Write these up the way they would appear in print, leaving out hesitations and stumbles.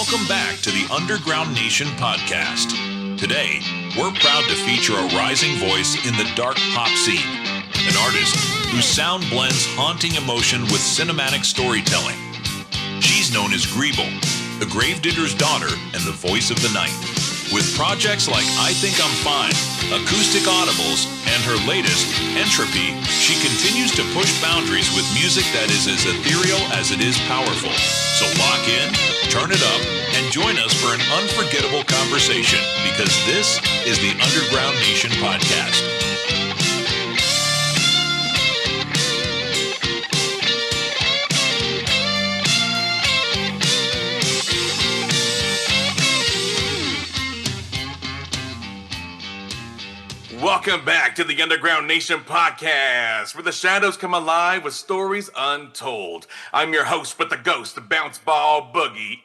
Welcome back to the Underground Nation podcast. Today, we're proud to feature a rising voice in the dark pop scene, an artist whose sound blends haunting emotion with cinematic storytelling. She's known as GRABLE, the Gravedigger's daughter and the voice of the night. With projects like I Think I'm Fine, acoustic audibles, and her latest, Entropy, she continues to push boundaries with music that is as ethereal as it is powerful. So lock in, turn it up, and join us for an unforgettable conversation, because this is the Underground Nation podcast. Welcome back to the Underground Nation podcast, where the shadows come alive with stories untold. I'm your host with the ghost, the bounce ball boogie.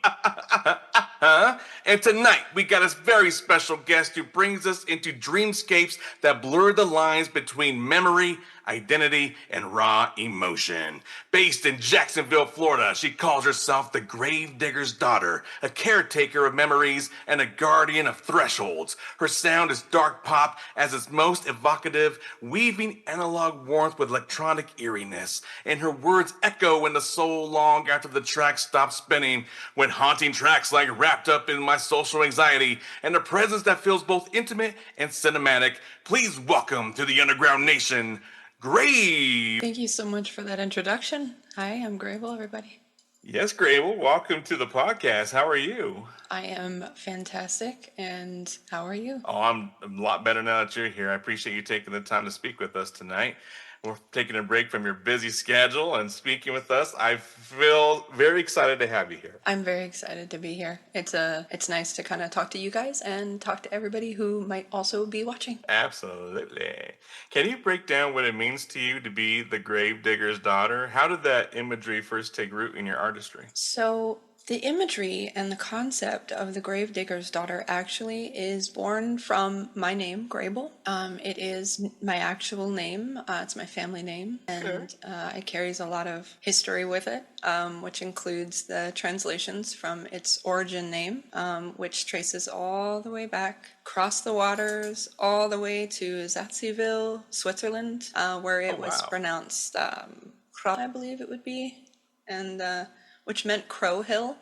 And tonight, we got a very special guest who brings us into dreamscapes that blur the lines between memory, identity, and raw emotion. Based in Jacksonville, Florida, she calls herself the Gravedigger's daughter, a caretaker of memories and a guardian of thresholds. Her sound is dark pop as its most evocative, weaving analog warmth with electronic eeriness, and her words echo in the soul long after the track stops spinning, when haunting tracks like Wrapped Up in My Social Anxiety, and a presence that feels both intimate and cinematic. Please welcome to the Underground Nation, Grave. Thank you so much for that introduction. Hi, I'm Grable, everybody. Yes, Grable, welcome to the podcast. How are you? I am fantastic, and how are you? Oh, I'm a lot better now that you're here. I appreciate you taking the time to speak with us tonight. We're taking a break from your busy schedule and speaking with us. I feel very excited to have you here. I'm very excited to be here. It's nice to kind of talk to you guys and talk to everybody who might also be watching. Absolutely. Can you break down what it means to you to be the Gravedigger's daughter? How did that imagery first take root in your artistry? So the imagery and the concept of the Gravedigger's daughter actually is born from my name, Grable. It is my actual name. It's my family name, and it carries a lot of history with it, which includes the translations from its origin name, which traces all the way back across the waters, all the way to Zatziville, Switzerland, where it was pronounced Crow, I believe it would be, and which meant Crow Hill.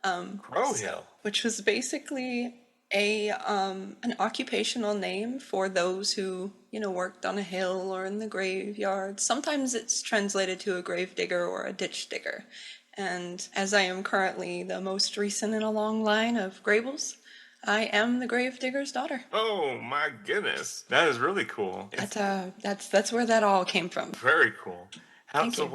Crow Hill? Which was basically an occupational name for those who, worked on a hill or in the graveyard. Sometimes it's translated to a grave digger or a ditch digger. And as I am currently the most recent in a long line of Grables, I am the Gravedigger's daughter. Oh my goodness. That is really cool. That's where that all came from. Very cool. Thank you.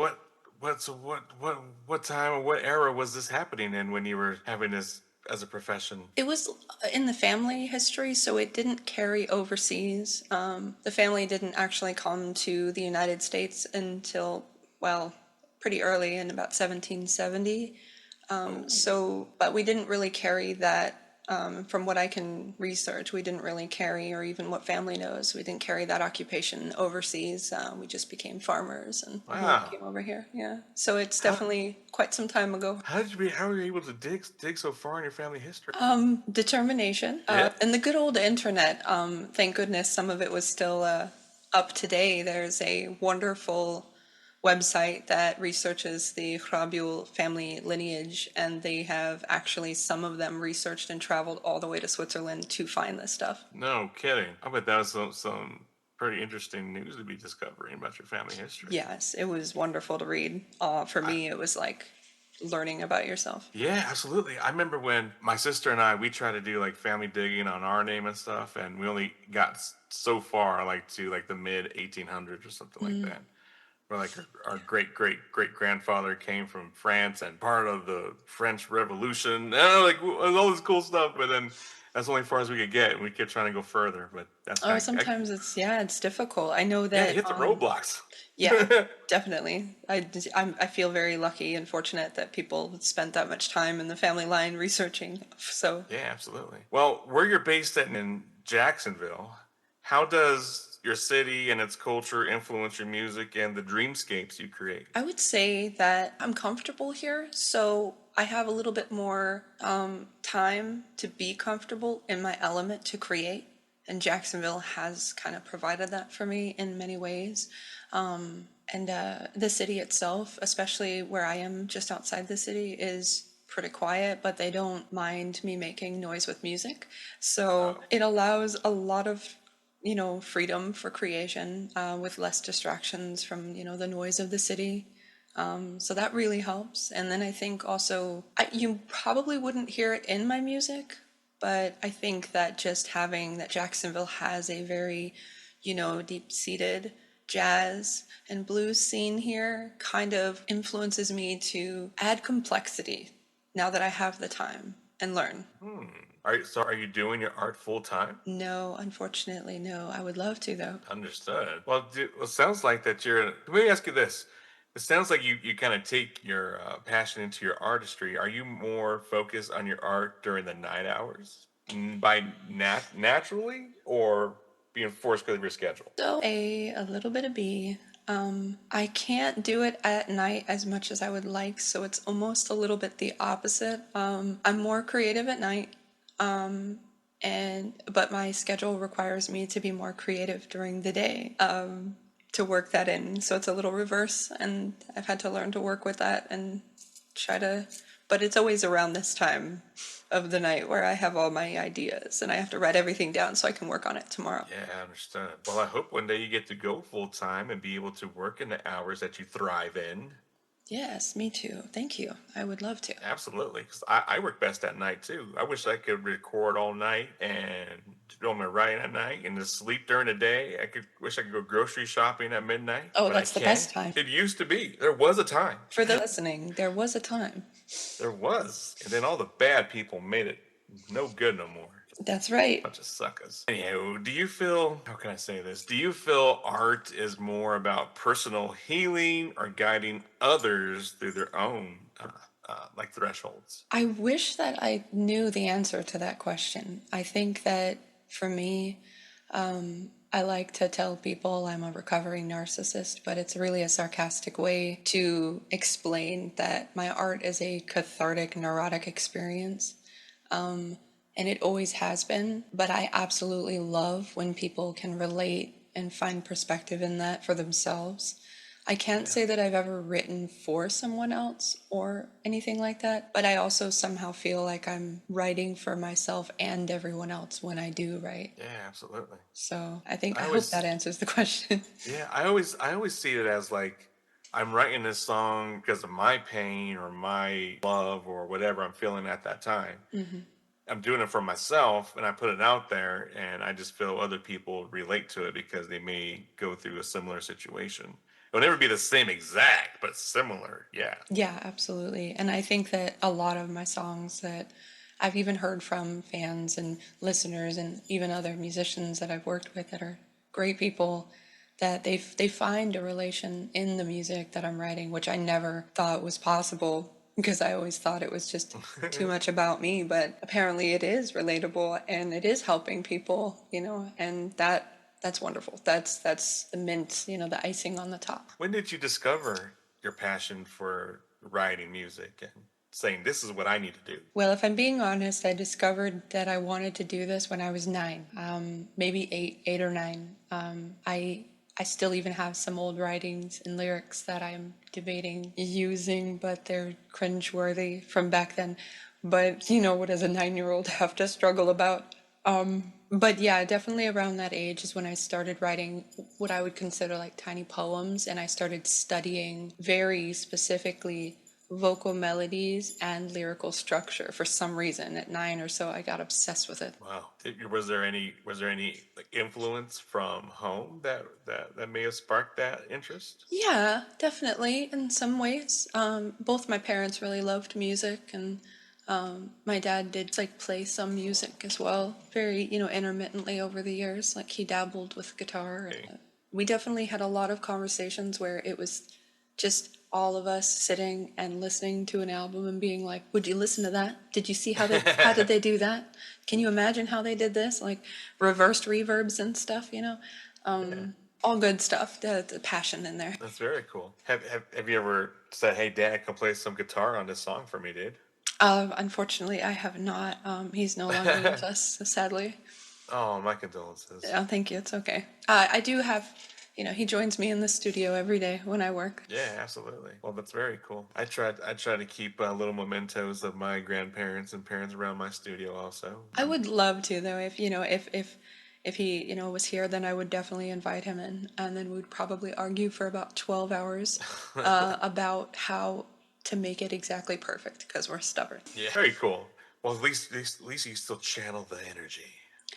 What time or what era was this happening in when you were having this as a profession? It was in the family history, so it didn't carry overseas. The family didn't actually come to the United States until, pretty early in about 1770. But we didn't really carry that. From what I can research, we didn't really carry, or even what family knows, we didn't carry that occupation overseas. We just became farmers and came over here. Yeah, so it's definitely quite some time ago. How were you able to dig so far in your family history? Determination, and the good old internet. Thank goodness some of it was still up today. There's a wonderful website that researches the GRABLE family lineage, and they have actually, some of them researched and traveled all the way to Switzerland to find this stuff. No kidding. I bet that was some pretty interesting news to be discovering about your family history. Yes, it was wonderful to read. For me, it was like learning about yourself. Yeah, absolutely. I remember when my sister and we tried to do like family digging on our name and stuff, and we only got so far to the mid 1800s or something like that. Where our great grandfather came from France and part of the French Revolution, all this cool stuff. But then that's the only far as we could get, and we kept trying to go further. But that's sometimes it's difficult. I know that you hit the roadblocks. Yeah, definitely. I feel very lucky and fortunate that people spent that much time in the family line researching. So yeah, absolutely. Well, where you're based in Jacksonville, how does your city and its culture influence your music and the dreamscapes you create? I would say that I'm comfortable here, so I have a little bit more time to be comfortable in my element to create. And Jacksonville has kind of provided that for me in many ways. And the city itself, especially where I am just outside the city, is pretty quiet, but they don't mind me making noise with music. So it allows a lot of freedom for creation with less distractions from, the noise of the city. So that really helps. And then I think also, you probably wouldn't hear it in my music, but I think that just having that Jacksonville has a very, deep-seated jazz and blues scene here kind of influences me to add complexity now that I have the time and learn. Are you doing your art full time? No, unfortunately, no. I would love to, though. Understood. Well, it sounds like that you're. Let me ask you this. It sounds like you kind of take your passion into your artistry. Are you more focused on your art during the night hours by naturally or being forced because of your schedule? So a little bit of B. I can't do it at night as much as I would like, so it's almost a little bit the opposite. I'm more creative at night, but my schedule requires me to be more creative during the day to work that in. So it's a little reverse, and I've had to learn to work with that and try to. But it's always around this time of the night where I have all my ideas and I have to write everything down so I can work on it tomorrow. Yeah, I understand. Well, I hope one day you get to go full time and be able to work in the hours that you thrive in. Yes, me too. Thank you. I would love to. Absolutely, because I work best at night too. I wish I could record all night and do all my writing at night and just sleep during the day. Wish I could go grocery shopping at midnight. Oh, but that's I the can't. best time. It used to be. There was a time. For the listening, there was a time. There was, and then all the bad people made it no good no more. That's right. Bunch of suckers. Anyhow, do you feel, how can I say this? Do you feel art is more about personal healing or guiding others through their own like thresholds? I wish that I knew the answer to that question. I think that for me, I like to tell people I'm a recovering narcissist, but it's really a sarcastic way to explain that my art is a cathartic, neurotic experience. And it always has been, but I absolutely love when people can relate and find perspective in that for themselves. I can't say that I've ever written for someone else or anything like that, but I also somehow feel like I'm writing for myself and everyone else when I do write. Yeah, absolutely. So I hope always, that answers the question. yeah, I always see it as like I'm writing this song because of my pain or my love or whatever I'm feeling at that time. I'm doing it for myself and I put it out there and I just feel other people relate to it because they may go through a similar situation. It'll never be the same exact, but similar. Yeah. Yeah, absolutely. And I think that a lot of my songs that I've even heard from fans and listeners and even other musicians that I've worked with that are great people, that they find a relation in the music that I'm writing, which I never thought was possible because I always thought it was just too much about me, but apparently it is relatable and it is helping people, and that's wonderful. That's the mint, the icing on the top. When did you discover your passion for writing music and saying, this is what I need to do? Well, if I'm being honest, I discovered that I wanted to do this when I was 9, maybe 8 or 9. I still even have some old writings and lyrics that I'm debating using, but they're cringeworthy from back then. But what does a 9-year-old have to struggle about? But yeah, definitely around that age is when I started writing what I would consider like tiny poems, and I started studying very specifically vocal melodies and lyrical structure for some reason. At 9 or so, I got obsessed with it. Wow. Was there any like influence from home that may have sparked that interest? Yeah, definitely. In some ways, both my parents really loved music, and my dad did like play some music as well, very intermittently over the years. Like he dabbled with guitar. Okay. We definitely had a lot of conversations where it was just all of us sitting and listening to an album and being like, would you listen to that? Did you see how did they do that? Can you imagine how they did this? Like reversed reverbs and stuff, All good stuff. The passion in there. That's very cool. Have you ever said, "Hey, Dad, come play some guitar on this song for me, dude"? Unfortunately, I have not. He's no longer with us, sadly. Oh, my condolences. Oh, thank you. It's okay. I do have, he joins me in the studio every day when I work. Yeah, absolutely. Well, that's very cool. I try to keep little mementos of my grandparents and parents around my studio also. I would love to, though, if he, was here, then I would definitely invite him in, and then we'd probably argue for about 12 hours about how to make it exactly perfect because we're stubborn. Yeah, very cool. Well, at least you still channel the energy.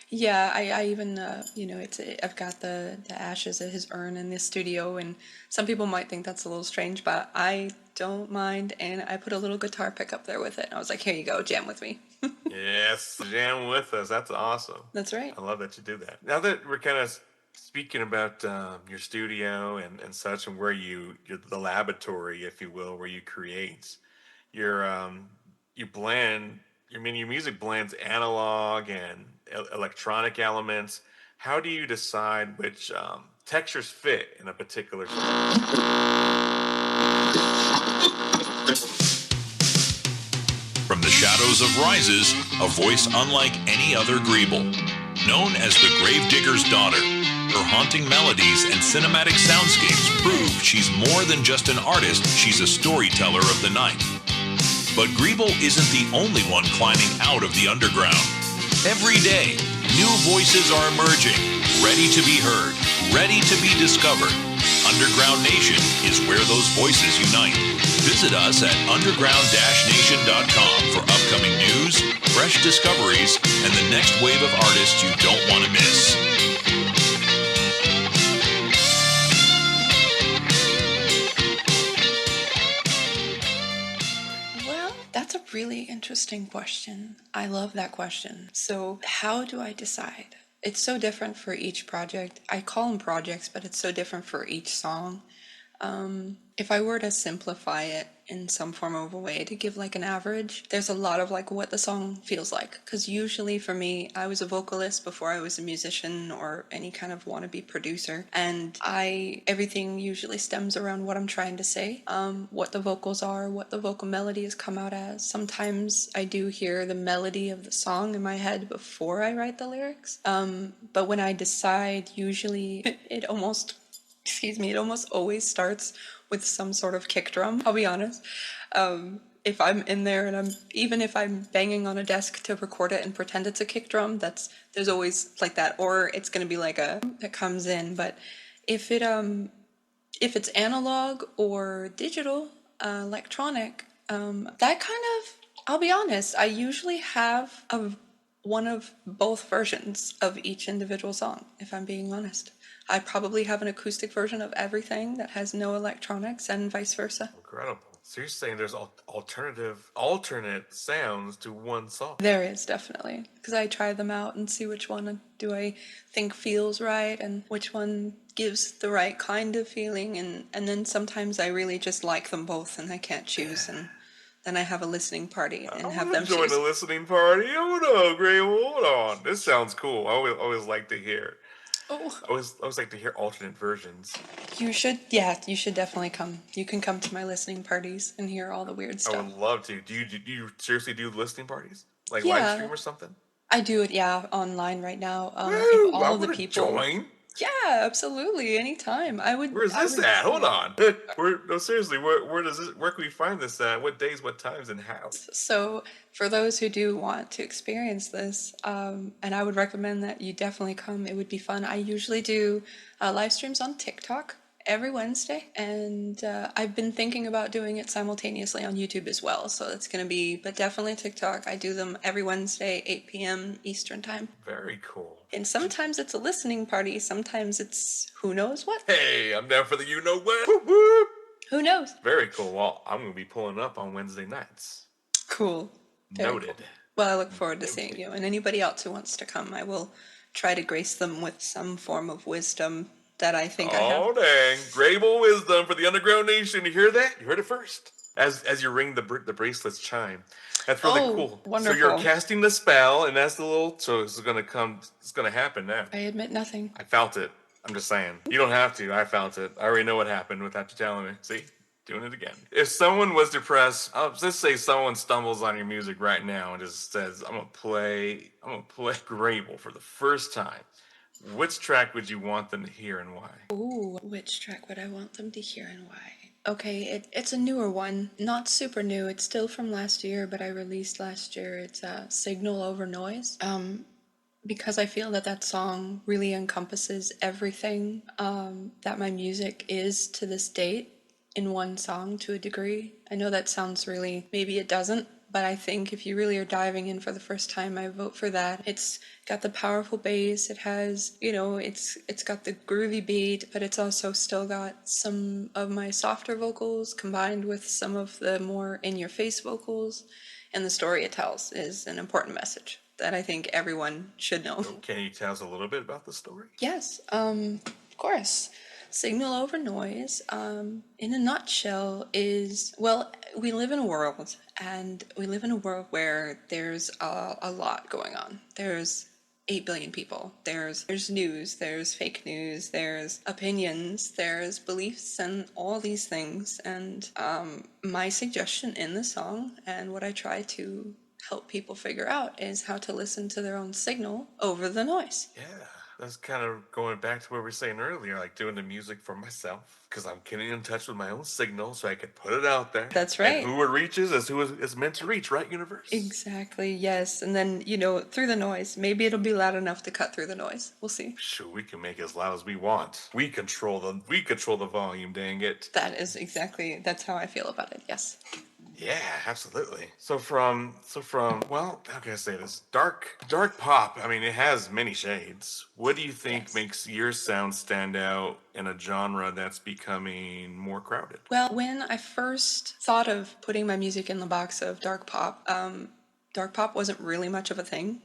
Yeah, I even I've got the ashes of his urn in the studio, and some people might think that's a little strange, but I don't mind, and I put a little guitar pick up there with it. And I was like, here you go, jam with me. Yes, jam with us. That's awesome. That's right. I love that you do that. Now that we're kind of speaking about your studio and such, and where you're the laboratory, if you will, where you create, your you blend. I mean, your music blends analog and electronic elements. How do you decide which textures fit in a particular song? From the shadows of rises, a voice unlike any other GRABLE. Known as the Gravedigger's daughter, her haunting melodies and cinematic soundscapes prove she's more than just an artist, she's a storyteller of the night. But GRABLE isn't the only one climbing out of the underground. Every day, new voices are emerging, ready to be heard, ready to be discovered. Underground Nation is where those voices unite. Visit us at underground-nation.com for upcoming news, fresh discoveries, and the next wave of artists you don't want to miss. Well, that's a really interesting question. I love that question. So, how do I decide? It's so different for each project. I call them projects, but it's so different for each song. If I were to simplify it in some form of a way to give like an average, there's a lot of like what the song feels like. Because usually for me, I was a vocalist before I was a musician or any kind of wannabe producer. And everything usually stems around what I'm trying to say, what the vocals are, what the vocal melody has come out as. Sometimes I do hear the melody of the song in my head before I write the lyrics. But when I decide, usually it almost always starts with some sort of kick drum, I'll be honest. If I'm in there and even if I'm banging on a desk to record it and pretend it's a kick drum, there's always like that, or it's going to be like that comes in. But if it's analog or digital, electronic, that kind of, I'll be honest, I usually have one of both versions of each individual song, if I'm being honest. I probably have an acoustic version of everything that has no electronics and vice versa. Incredible. So you're saying there's alternate sounds to one song? There is, definitely. Because I try them out and see which one do I think feels right and which one gives the right kind of feeling. And then sometimes I really just like them both and I can't choose. And then I have a listening party and have them join choose. the listening party. Hold on, GRABLE. Hold on. This sounds cool. I always like to hear. Oh. I always like to hear alternate versions. You should definitely come. You can come to my listening parties and hear all the weird stuff. I would love to. Do you seriously do listening parties? Like Yeah. live stream or something? I do it, online right now. Woo, If all the people join. Yeah, absolutely. Anytime. Where's this at? Hold on. No, seriously. Where does this? Where can we find this at? What days? What times? And how? So, for those who do want to experience this, and I would recommend that you definitely come. It would be fun. I usually do live streams on TikTok every Wednesday, and I've been thinking about doing it simultaneously on YouTube as well. So it's going to be, but definitely TikTok. I do them every Wednesday, 8 p.m. Eastern time. Very cool. And sometimes it's a listening party. Sometimes it's who knows what. Hey, I'm down for the you know what. Whoop, whoop. Who knows? Very cool. Well, I'm going to be pulling up on Wednesday nights. Cool. Very Noted. cool. Well, I look forward to seeing you. And anybody else who wants to come, I will try to grace them with some form of wisdom that I think I have. Oh, dang. GRABLE wisdom for the Underground Nation. You hear that? You heard it first. As you ring the bracelets chime. That's really cool. Wonderful. So you're casting the spell, and that's the little. So it's gonna happen now. I admit nothing. I felt it. I'm just saying. You don't have to. I felt it. I already know what happened without you telling me. See? Doing it again. If someone was depressed, let's say someone stumbles on your music right now and just says, I'm gonna play Grable for the first time. Which track would you want them to hear and why? Ooh, which track would I want them to hear and why? Okay, it's a newer one. Not super new. It's still from last year, but I released last year. It's Signal Over Noise. Because I feel that that song really encompasses everything that my music is to this date in one song to a degree. I know that sounds really, maybe it doesn't, but I think if you really are diving in for the first time, I vote for that. It's got the powerful bass, it has, it's got the groovy beat, but it's also still got some of my softer vocals combined with some of the more in-your-face vocals, and the story it tells is an important message that I think everyone should know. Can you tell us a little bit about the story? Yes, of course. Signal Over Noise, in a nutshell, is, well, we live in a world, and we live in a world where there's a lot going on. There's 8 billion people. There's news, there's fake news, there's opinions, there's beliefs, and all these things. And my suggestion in the song, and what I try to help people figure out, is how to listen to their own signal over the noise. Yeah. That's kind of going back to what we were saying earlier, like doing the music for myself, because I'm getting in touch with my own signal so I can put it out there. That's right. And who it reaches is who it's meant to reach, right, universe? Exactly, yes. And then, through the noise, maybe it'll be loud enough to cut through the noise. We'll see. Sure, we can make it as loud as we want. We control the volume, dang it. That's how I feel about it, yes. Yeah, absolutely. So from well, how can I say this? Dark pop. I mean, it has many shades. What do you think Yes. makes your sound stand out in a genre that's becoming more crowded? Well, when I first thought of putting my music in the box of dark pop wasn't really much of a thing.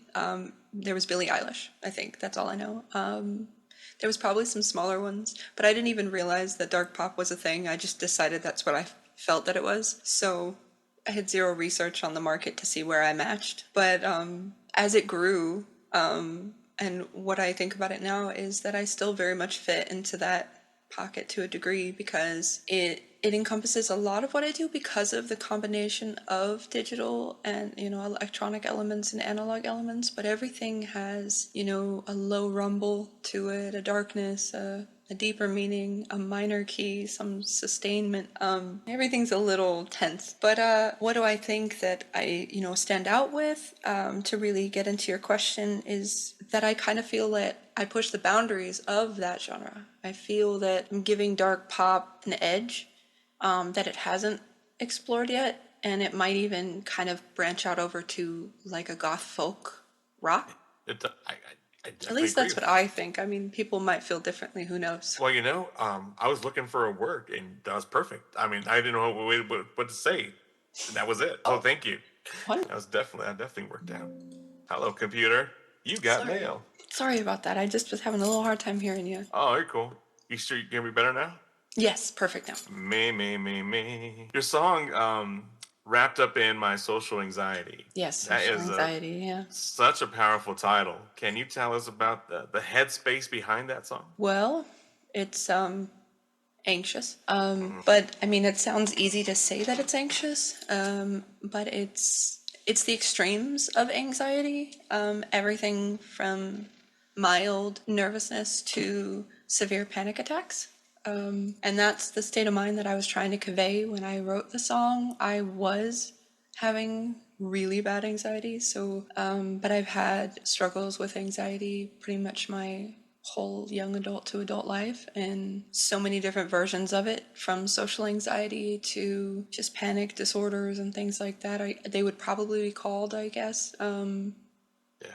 There was Billie Eilish, I think. That's all I know. There was probably some smaller ones, but I didn't even realize that dark pop was a thing. I just decided that's what I felt that it was. So I had zero research on the market to see where I matched. But as it grew, and what I think about it now is that I still very much fit into that pocket to a degree, because it encompasses a lot of what I do because of the combination of digital and electronic elements and analog elements, but everything has a low rumble to it, a darkness, a deeper meaning, a minor key, some sustainment. Everything's a little tense. But what do I think that I stand out with, to really get into your question, is that I kind of feel that I push the boundaries of that genre. I feel that I'm giving dark pop an edge that it hasn't explored yet, and it might even kind of branch out over to like a goth folk rock. I At least that's what I think. I mean, people might feel differently. Who knows? Well, I was looking for a word, and that was perfect. I mean, I didn't know what to say, and that was it. So thank you. Wonderful. That definitely worked out. Hello, computer. You got Sorry. mail. Sorry about that. I just was having a little hard time hearing you. Oh, you're cool. You sure you're gonna be better now? Yes, perfect now. Me. Your song, wrapped up in my social anxiety. Yes, That social is anxiety, yeah. such a powerful title. Can you tell us about the headspace behind that song? Well, it's anxious. But I mean, it sounds easy to say that it's anxious, but it's the extremes of anxiety. Everything from mild nervousness to severe panic attacks. And that's the state of mind that I was trying to convey when I wrote the song. I was having really bad anxiety, but I've had struggles with anxiety pretty much my whole young adult to adult life, and so many different versions of it, from social anxiety to just panic disorders and things like that. They would probably be called, I guess.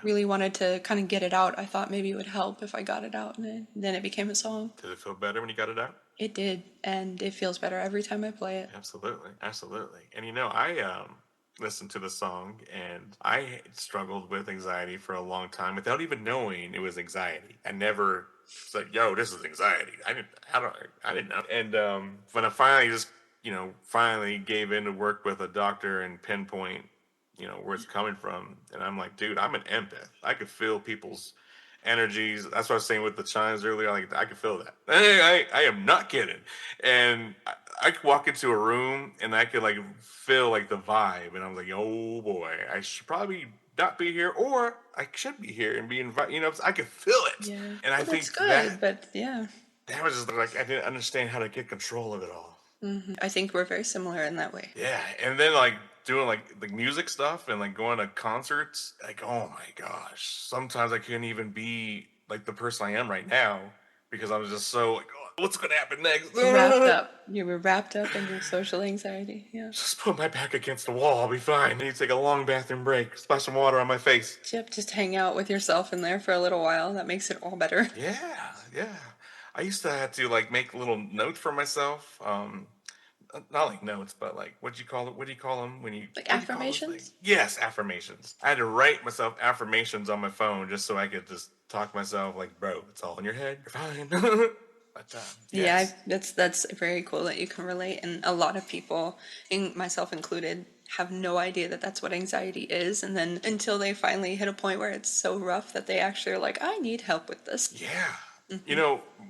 Really wanted to kind of get it out. I thought maybe it would help if I got it out, and then it became a song. Did it feel better when you got it out? It did, and it feels better every time I play it. Absolutely. And I listened to the song, and I struggled with anxiety for a long time without even knowing it was anxiety. I never said, "Yo, this is anxiety." I didn't know. And when I finally finally gave in to work with a doctor and pinpoint where it's coming from, and I'm like, dude, I'm an empath. I could feel people's energies. That's what I was saying with the chimes earlier. Like I can feel that. I am not kidding. And I could walk into a room and I could like feel like the vibe, and I'm like, oh boy, I should probably not be here, or I should be here and be invited. I could feel it, Yeah. and I Well, that's think good, but yeah. that was just like I didn't understand how to get control of it all. I think we're very similar in that way. Yeah, and then like doing like the music stuff and like going to concerts, like oh my gosh, sometimes I couldn't even be like the person I am right now because I was just so like, oh, what's gonna happen next? Wrapped up. You were wrapped up in your social anxiety. Yeah. Just put my back against the wall, I'll be fine. I need to take a long bathroom break, splash some water on my face. Yep, just hang out with yourself in there for a little while. That makes it all better. Yeah. I used to have to like make little notes for myself. Not like notes, but like what do you call it? What do you call them when you Like what do you call those affirmations? things? Yes, affirmations. I had to write myself affirmations on my phone just so I could just talk to myself like, bro, it's all in your head. You're fine. But Yeah, yes. that's very cool that you can relate, and a lot of people, myself included, have no idea that that's what anxiety is, and then until they finally hit a point where it's so rough that they actually are like, I need help with this. Yeah.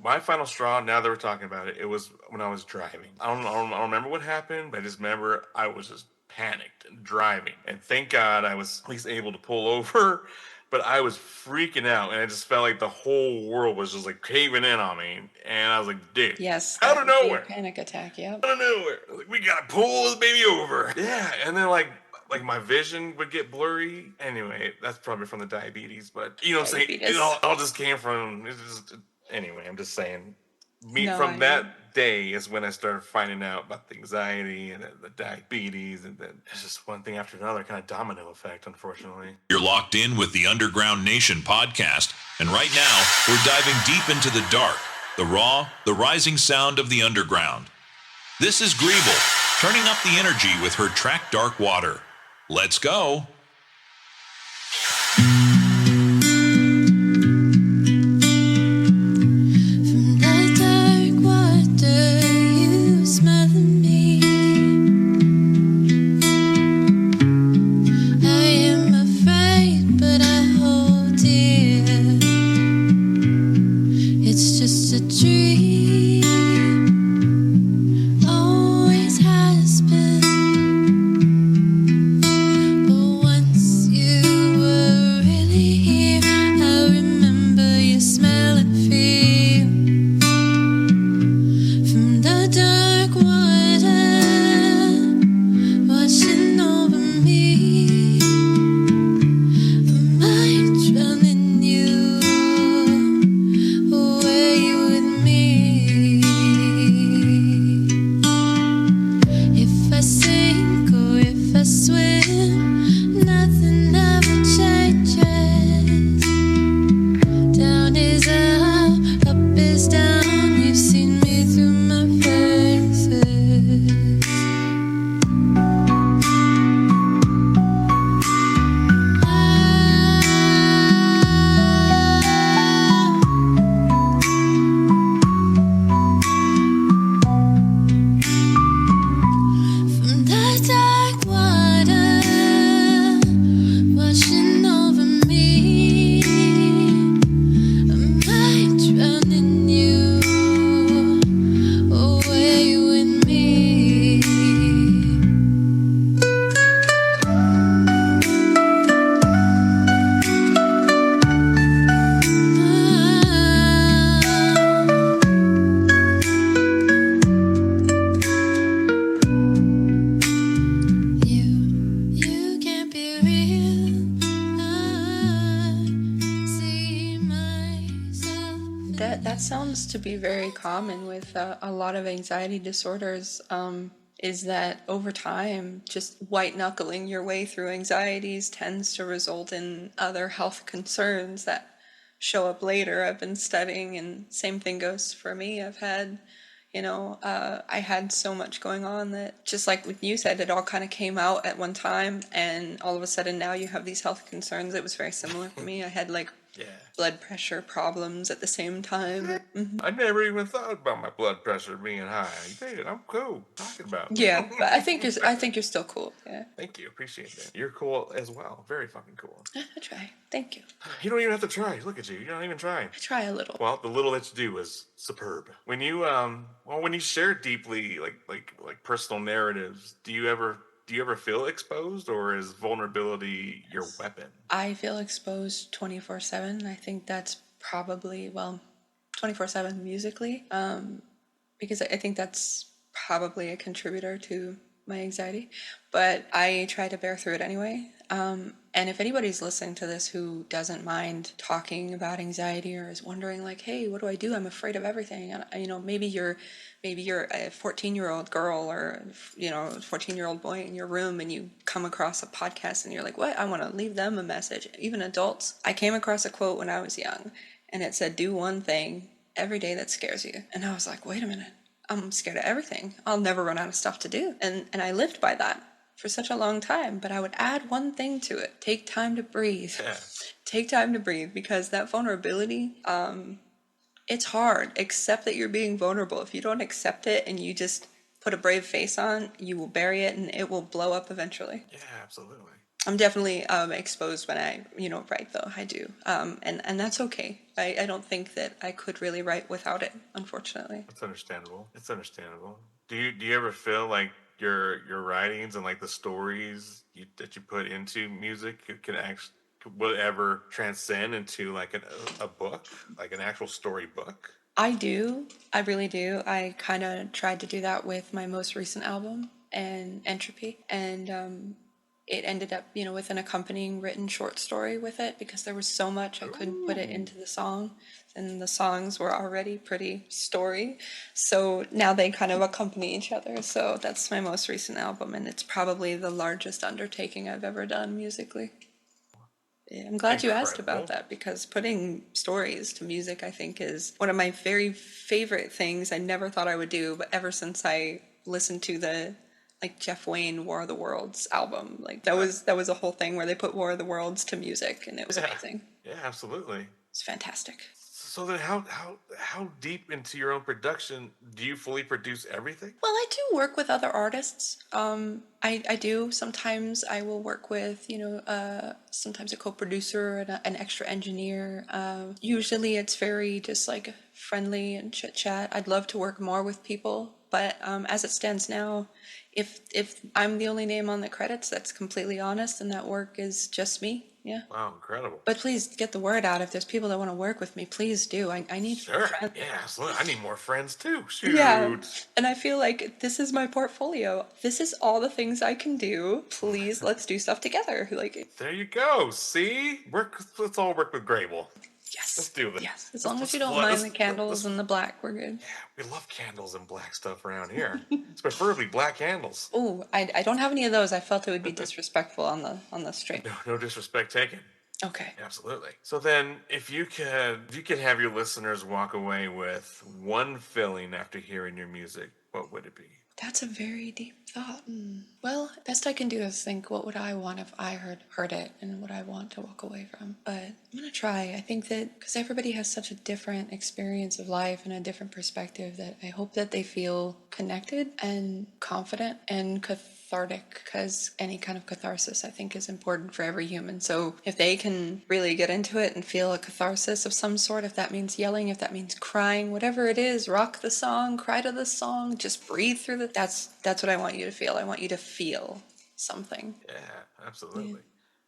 My final straw, now that we're talking about it, it was when I was driving. I don't remember what happened, but I just remember I was just panicked and driving. And thank God I was at least able to pull over, but I was freaking out. And I just felt like the whole world was just like caving in on me. And I was like, dude, Yes, out that of would be a nowhere, panic attack. Yep. out of nowhere. Like, we gotta pull this baby over. Yeah. And then like my vision would get blurry. Anyway, that's probably from the diabetes, but you know what I'm saying? Diabetes. It all just came from anyway, I'm just saying. No, From I that day is when I started finding out about the anxiety and the diabetes, and then it's just one thing after another, kind of domino effect, unfortunately. You're locked in with the Underground Nation podcast, and right now we're diving deep into the dark, the raw, the rising sound of the underground. This is GRABLE, turning up the energy with her track Dark Water. Let's go. That sounds to be very common with a lot of anxiety disorders. Is that over time, just white knuckling your way through anxieties tends to result in other health concerns that show up later. I've been studying, and same thing goes for me. I've had, I had so much going on that, just like what you said, it all kind of came out at one time, and all of a sudden now you have these health concerns. It was very similar for me. I had like Yeah. blood pressure problems at the same time. I never even thought about my blood pressure being high. Dude, I'm cool. Talking about. Yeah, but I think you're still cool. Yeah, Thank you. Appreciate that. You're cool as well. Very fucking cool. I try. Thank you. You don't even have to try. Look at you. You're not even trying. I try a little. Well, the little that you do is superb. When you share deeply like personal narratives, do you ever feel exposed, or is vulnerability your weapon? I feel exposed 24/7. I think that's probably, well, 24/7 musically, because I think that's probably a contributor to my anxiety. But I try to bear through it anyway. And if anybody's listening to this who doesn't mind talking about anxiety or is wondering like, hey, what do I do? I'm afraid of everything. And maybe you're a 14-year-old girl or 14-year-old boy in your room, and you come across a podcast and you're like, what? I want to leave them a message. Even adults. I came across a quote when I was young, and it said, do one thing every day that scares you. And I was like, wait a minute. I'm scared of everything. I'll never run out of stuff to do. And I lived by that for such a long time, but I would add one thing to it. Take time to breathe. Yeah. Take time to breathe, because that vulnerability, it's hard. Accept that you're being vulnerable. If you don't accept it and you just put a brave face on, you will bury it and it will blow up eventually. Yeah, absolutely. I'm definitely exposed when I, write, though. I do. And that's okay. I don't think that I could really write without it, unfortunately. It's understandable. It's understandable. Do you ever feel like your writings and like the stories that you put into music will ever transcend into like a book, like an actual story book? I do. I really do. I kind of tried to do that with my most recent album, and Entropy. And it ended up, with an accompanying written short story with it, because there was so much I couldn't put it into the song. And the songs were already pretty story. So now they kind of accompany each other. So that's my most recent album, and it's probably the largest undertaking I've ever done musically. Yeah, I'm glad you asked about Incredible. that, because putting stories to music, I think, is one of my very favorite things. I never thought I would do, but ever since I listened to the Jeff Wayne War of the Worlds album, that was a whole thing where they put War of the Worlds to music, and it was amazing. Yeah, absolutely. It's fantastic. So then, how deep into your own production do you fully produce everything? Well, I do work with other artists. I do. Sometimes I will work with, sometimes a co-producer and an extra engineer. Usually it's very just like friendly and chit chat. I'd love to work more with people, but as it stands now, if I'm the only name on the credits, that's completely honest, and that work is just me. Yeah. Wow, incredible. But please get the word out. If there's people that want to work with me, please do. I need Sure. friends. Yeah, absolutely. I need more friends too. Shoot. Yeah. And I feel like this is my portfolio. This is all the things I can do. Please, let's do stuff together. There you go. See? Let's all work with Grable. Yes. Let's do this. Yes. As long as you don't mind the candles and the black, we're good. Yeah, we love candles and black stuff around here. It's preferably black candles. Oh, I don't have any of those. I felt it would be disrespectful on the stream. No disrespect taken. Okay. Absolutely. So then, if you could have your listeners walk away with one feeling after hearing your music, what would it be? That's a very deep thought. Well, best I can do is think, what would I want if I heard it, and what I want to walk away from. But I'm going to try. I think that because everybody has such a different experience of life and a different perspective, that I hope that they feel connected and confident and cathartic, because any kind of catharsis, I think, is important for every human. So if they can really get into it and feel a catharsis of some sort, if that means yelling, if that means crying, whatever it is, rock the song, cry to the song, just breathe through it. That's what I want you to feel. I want you to feel something. Yeah, absolutely.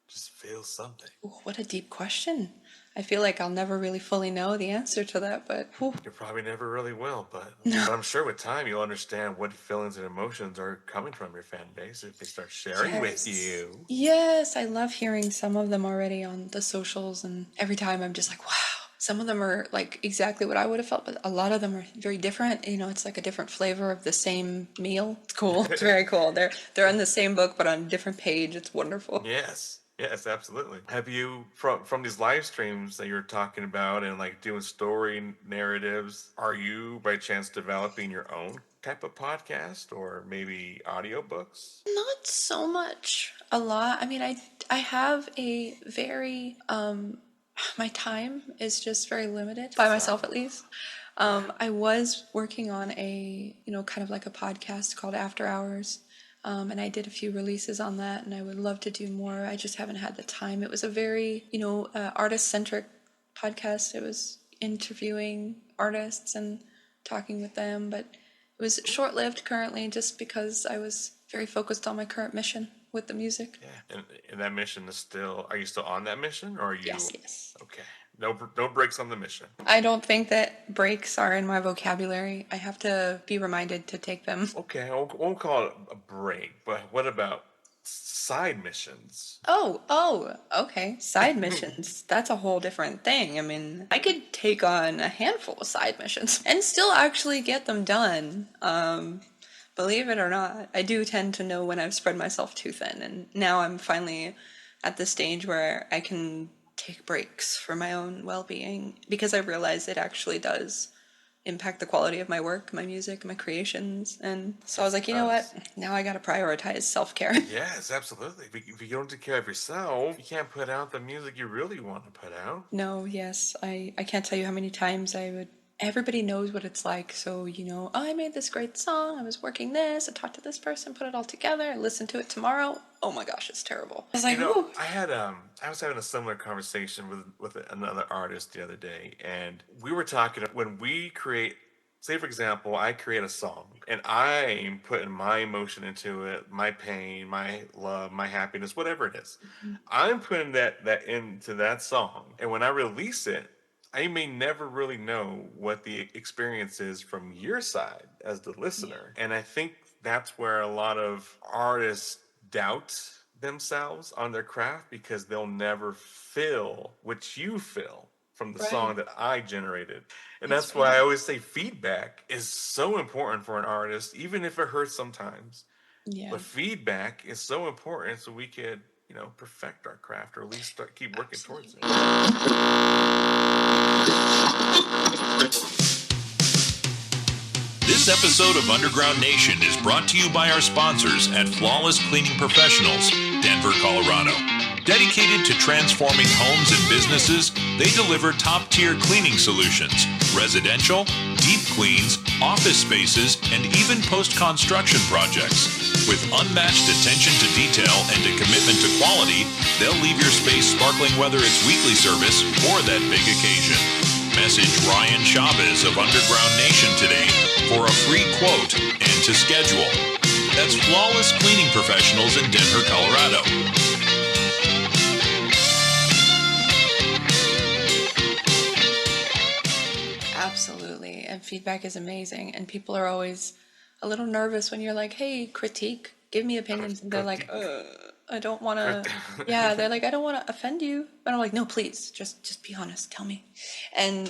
Just feel something. Ooh, what a deep question. I feel like I'll never really fully know the answer to that, but whew. You probably never really will, but No. I'm sure with time you'll understand what feelings and emotions are coming from your fan base if they start sharing with you. Yes, I love hearing some of them already on the socials, and every time I'm just like, wow. Some of them are like exactly what I would have felt, but a lot of them are very different. It's like a different flavor of the same meal. It's cool. It's very cool. They're in the same book, but on a different page. It's wonderful. Yes, absolutely. Have you, from these live streams that you're talking about and like doing story narratives, are you by chance developing your own type of podcast or maybe audiobooks? Not so much. A lot. I mean, I have a very My time is just very limited, by myself at least. I was working on a, kind of like a podcast called After Hours, and I did a few releases on that, and I would love to do more. I just haven't had the time. It was a very, artist-centric podcast. It was interviewing artists and talking with them, but it was short-lived currently just because I was very focused on my current mission with the music. Yeah, and that mission is still. Are you still on that mission, or are you? Yes. Okay. No breaks on the mission. I don't think that breaks are in my vocabulary. I have to be reminded to take them. Okay, I won't call it a break, but what about side missions? Oh, okay. Side missions. That's a whole different thing. I mean, I could take on a handful of side missions and still actually get them done. Believe it or not, I do tend to know when I've spread myself too thin, and now I'm finally at the stage where I can take breaks for my own well-being because I realize it actually does impact the quality of my work, my music, my creations. And so I was like, you know what? Now I got to prioritize self-care. Yes, absolutely. If you don't take care of yourself, you can't put out the music you really want to put out. No, yes. I can't tell you how many times everybody knows what it's like. So, oh, I made this great song. I was working this. I talked to this person, put it all together. I listened to it tomorrow. Oh my gosh, it's terrible. I was like, ooh. I was having a similar conversation with another artist the other day, and we were talking when we create. Say, for example, I create a song, and I'm putting my emotion into it, my pain, my love, my happiness, whatever it is. I'm putting that into that song, and when I release it, I may never really know what the experience is from your side as the listener. And I think that's where a lot of artists doubt themselves on their craft because they'll never feel what you feel from the song that I generated. And that's why I always say feedback is so important for an artist, even if it hurts sometimes. Yeah. But feedback is so important so we could, perfect our craft or at least keep working towards it. This episode of Underground Nation is brought to you by our sponsors at Flawless Cleaning Professionals, Denver, Colorado. Dedicated to transforming homes and businesses, they deliver top-tier cleaning solutions, residential, deep cleans, office spaces, and even post-construction projects. With unmatched attention to detail and a commitment to quality, they'll leave your space sparkling whether it's weekly service or that big occasion. Message Ryan Chavez of Underground Nation today for a free quote and to schedule. That's Flawless Cleaning Professionals in Denver, Colorado. Absolutely. And feedback is amazing. And people are always a little nervous when you're like, hey, critique, give me opinions. And they're like, I don't want to, yeah, they're like, I don't want to offend you. But I'm like, no, please, just be honest, tell me. And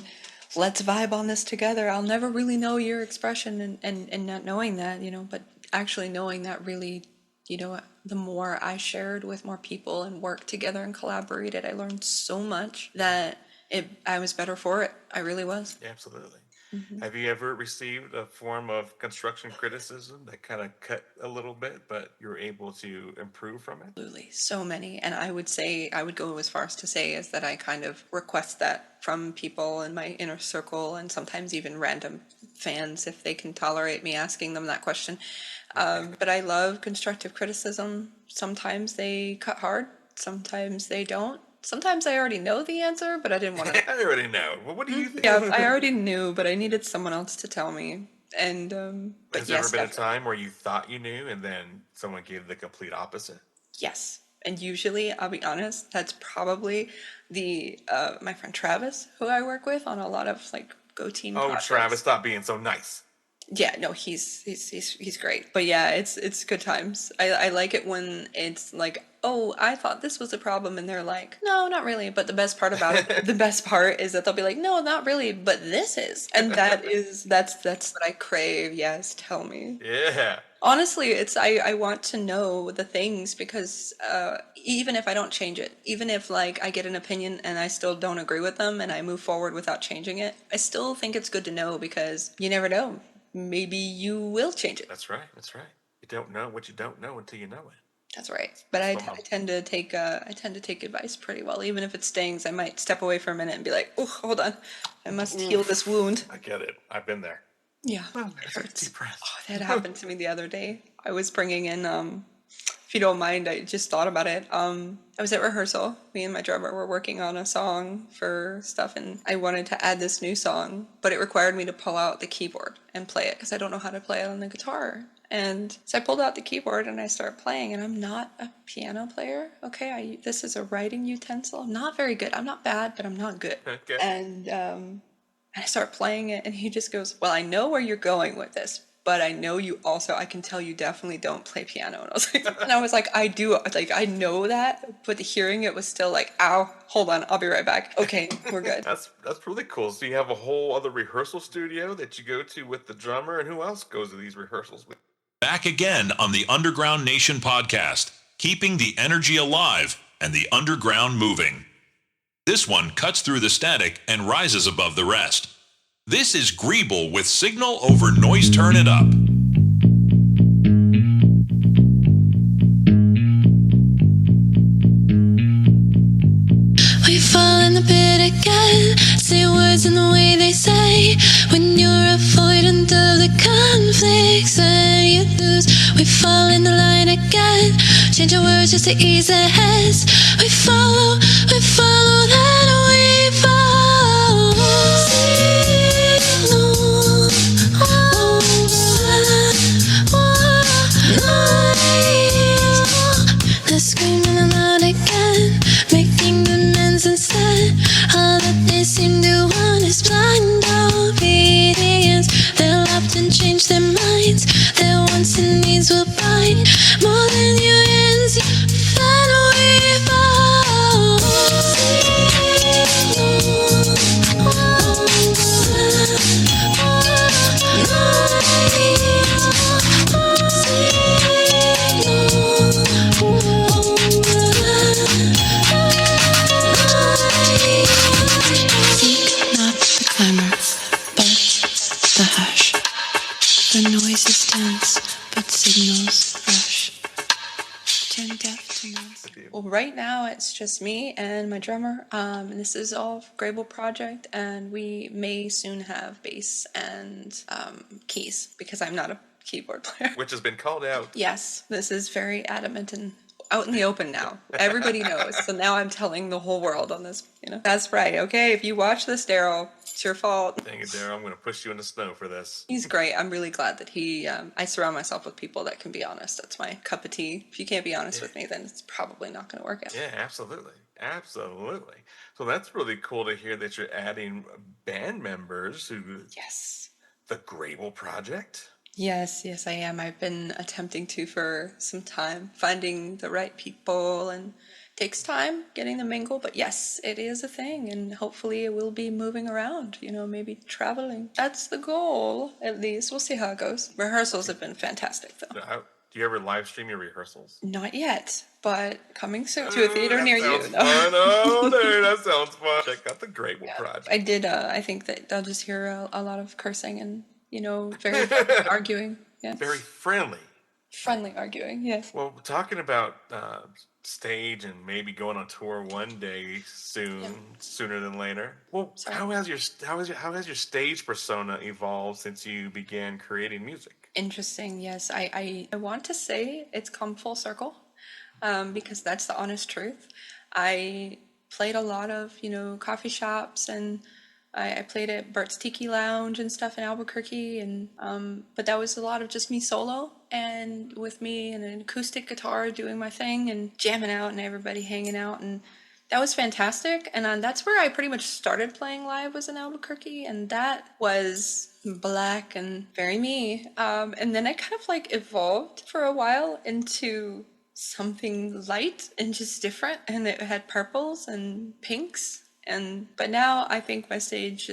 let's vibe on this together. I'll never really know your expression and not knowing that, but actually knowing that really, the more I shared with more people and worked together and collaborated, I learned so much that I was better for it. I really was. Yeah, absolutely. Mm-hmm. Have you ever received a form of construction criticism that kind of cut a little bit, but you're able to improve from it? Absolutely. So many. And I would go as far as to say is that I kind of request that from people in my inner circle and sometimes even random fans if they can tolerate me asking them that question. But I love constructive criticism. Sometimes they cut hard. Sometimes they don't. Sometimes I already know the answer, but I didn't want to. I already know. Well, what do you think? Yeah, I already knew, but I needed someone else to tell me. And but has there ever been a time where you thought you knew and then someone gave the complete opposite? Yes, and usually, I'll be honest, that's probably the my friend Travis, who I work with on a lot of Go Team. Oh, projects. Travis, stop being so nice. Yeah, no, he's great. But yeah, it's good times. I like it when it's like, oh, I thought this was a problem, and they're like, no, not really. But the best part about it, the best part is that they'll be like, no, not really, but this is, and that's what I crave. Yes, tell me. Yeah. Honestly, I want to know the things because even if I don't change it, even if I get an opinion and I still don't agree with them and I move forward without changing it, I still think it's good to know because you never know. Maybe you will change it. That's right. You don't know what you don't know until you know it. That's right. But I tend to take advice pretty well. Even if it stings, I might step away for a minute and be like, "Oh, hold on, I must heal this wound." I get it. I've been there. Yeah, Well, it take a hurts. deep breath. Oh, that happened to me the other day. I was bringing in, if you don't mind, I just thought about it. I was at rehearsal. Me and my drummer were working on a song for stuff, and I wanted to add this new song, but it required me to pull out the keyboard and play it because I don't know how to play it on the guitar. And so I pulled out the keyboard and I started playing, and I'm not a piano player. Okay, this is a writing utensil. I'm not very good. I'm not bad, but I'm not good. Okay. And I start playing it, and he just goes, "Well, I know where you're going with this, but I know you also, I can tell you definitely don't play piano." And I was like, I do, like, I know that, but hearing it was still like, ow, hold on, I'll be right back. Okay, we're good. That's really cool. So you have a whole other rehearsal studio that you go to with the drummer, and who else goes to these rehearsals with? Back again on the Underground Nation podcast, keeping the energy alive and the underground moving. This one cuts through the static and rises above the rest. This is GRABLE with Signal over Noise Turn It Up. We fall in the pit again, say words in the way they say. When you're avoidant of the conflicts and you lose, we fall in the line again. Change your words just to ease the heads. We follow that we fall. They're screaming aloud again, making demands instead. All that they seem to want is blind obedience. They'll often change their minds. Their wants and needs will bind more than your ends. Then we fall. Seek not the clamor, but the hush. The noise is dense, but signals rush. Turn deaf to noise. Well, right now it's just me and my drummer, and this is all GRABLE project, and we may soon have bass and keys because I'm not a keyboard player. Which has been called out. Yes, this is very adamant and out in the open now. Everybody knows. So now I'm telling the whole world on this, That's right, okay? If you watch this, Daryl, it's your fault. Dang it, Daryl, I'm going to push you in the snow for this. He's great. I'm really glad that I surround myself with people that can be honest. That's my cup of tea. If you can't be honest with me, then it's probably not going to work out. Yeah, absolutely. Absolutely. So that's really cool to hear that you're adding band members to Yes. the GRABLE project. Yes, I am. I've been attempting to for some time, finding the right people, and takes time getting them mingle, but yes, it is a thing, and hopefully it will be moving around, maybe traveling. That's the goal, at least. We'll see how it goes. Rehearsals have been fantastic, though. Do you ever live stream your rehearsals? Not yet, but coming soon to a theater near you. Fun. Oh, dude, that sounds fun. Check out the GRABLE project. I did, I think that they'll just hear a lot of cursing and, very arguing. Yes. Very friendly. Friendly arguing, yes. Well, talking about stage and maybe going on tour one day soon, sooner than later. Well, how has your stage persona evolved since you began creating music? Interesting. Yes, I want to say it's come full circle, because that's the honest truth. I played a lot of coffee shops, and I played at Bert's Tiki Lounge and stuff in Albuquerque, and but that was a lot of just me solo, and with me and an acoustic guitar doing my thing and jamming out and everybody hanging out, and that was fantastic. And that's where I pretty much started playing live, was in Albuquerque, and that was black and very me. And then I kind of evolved for a while into something light and just different, and it had purples and pinks. But now I think my stage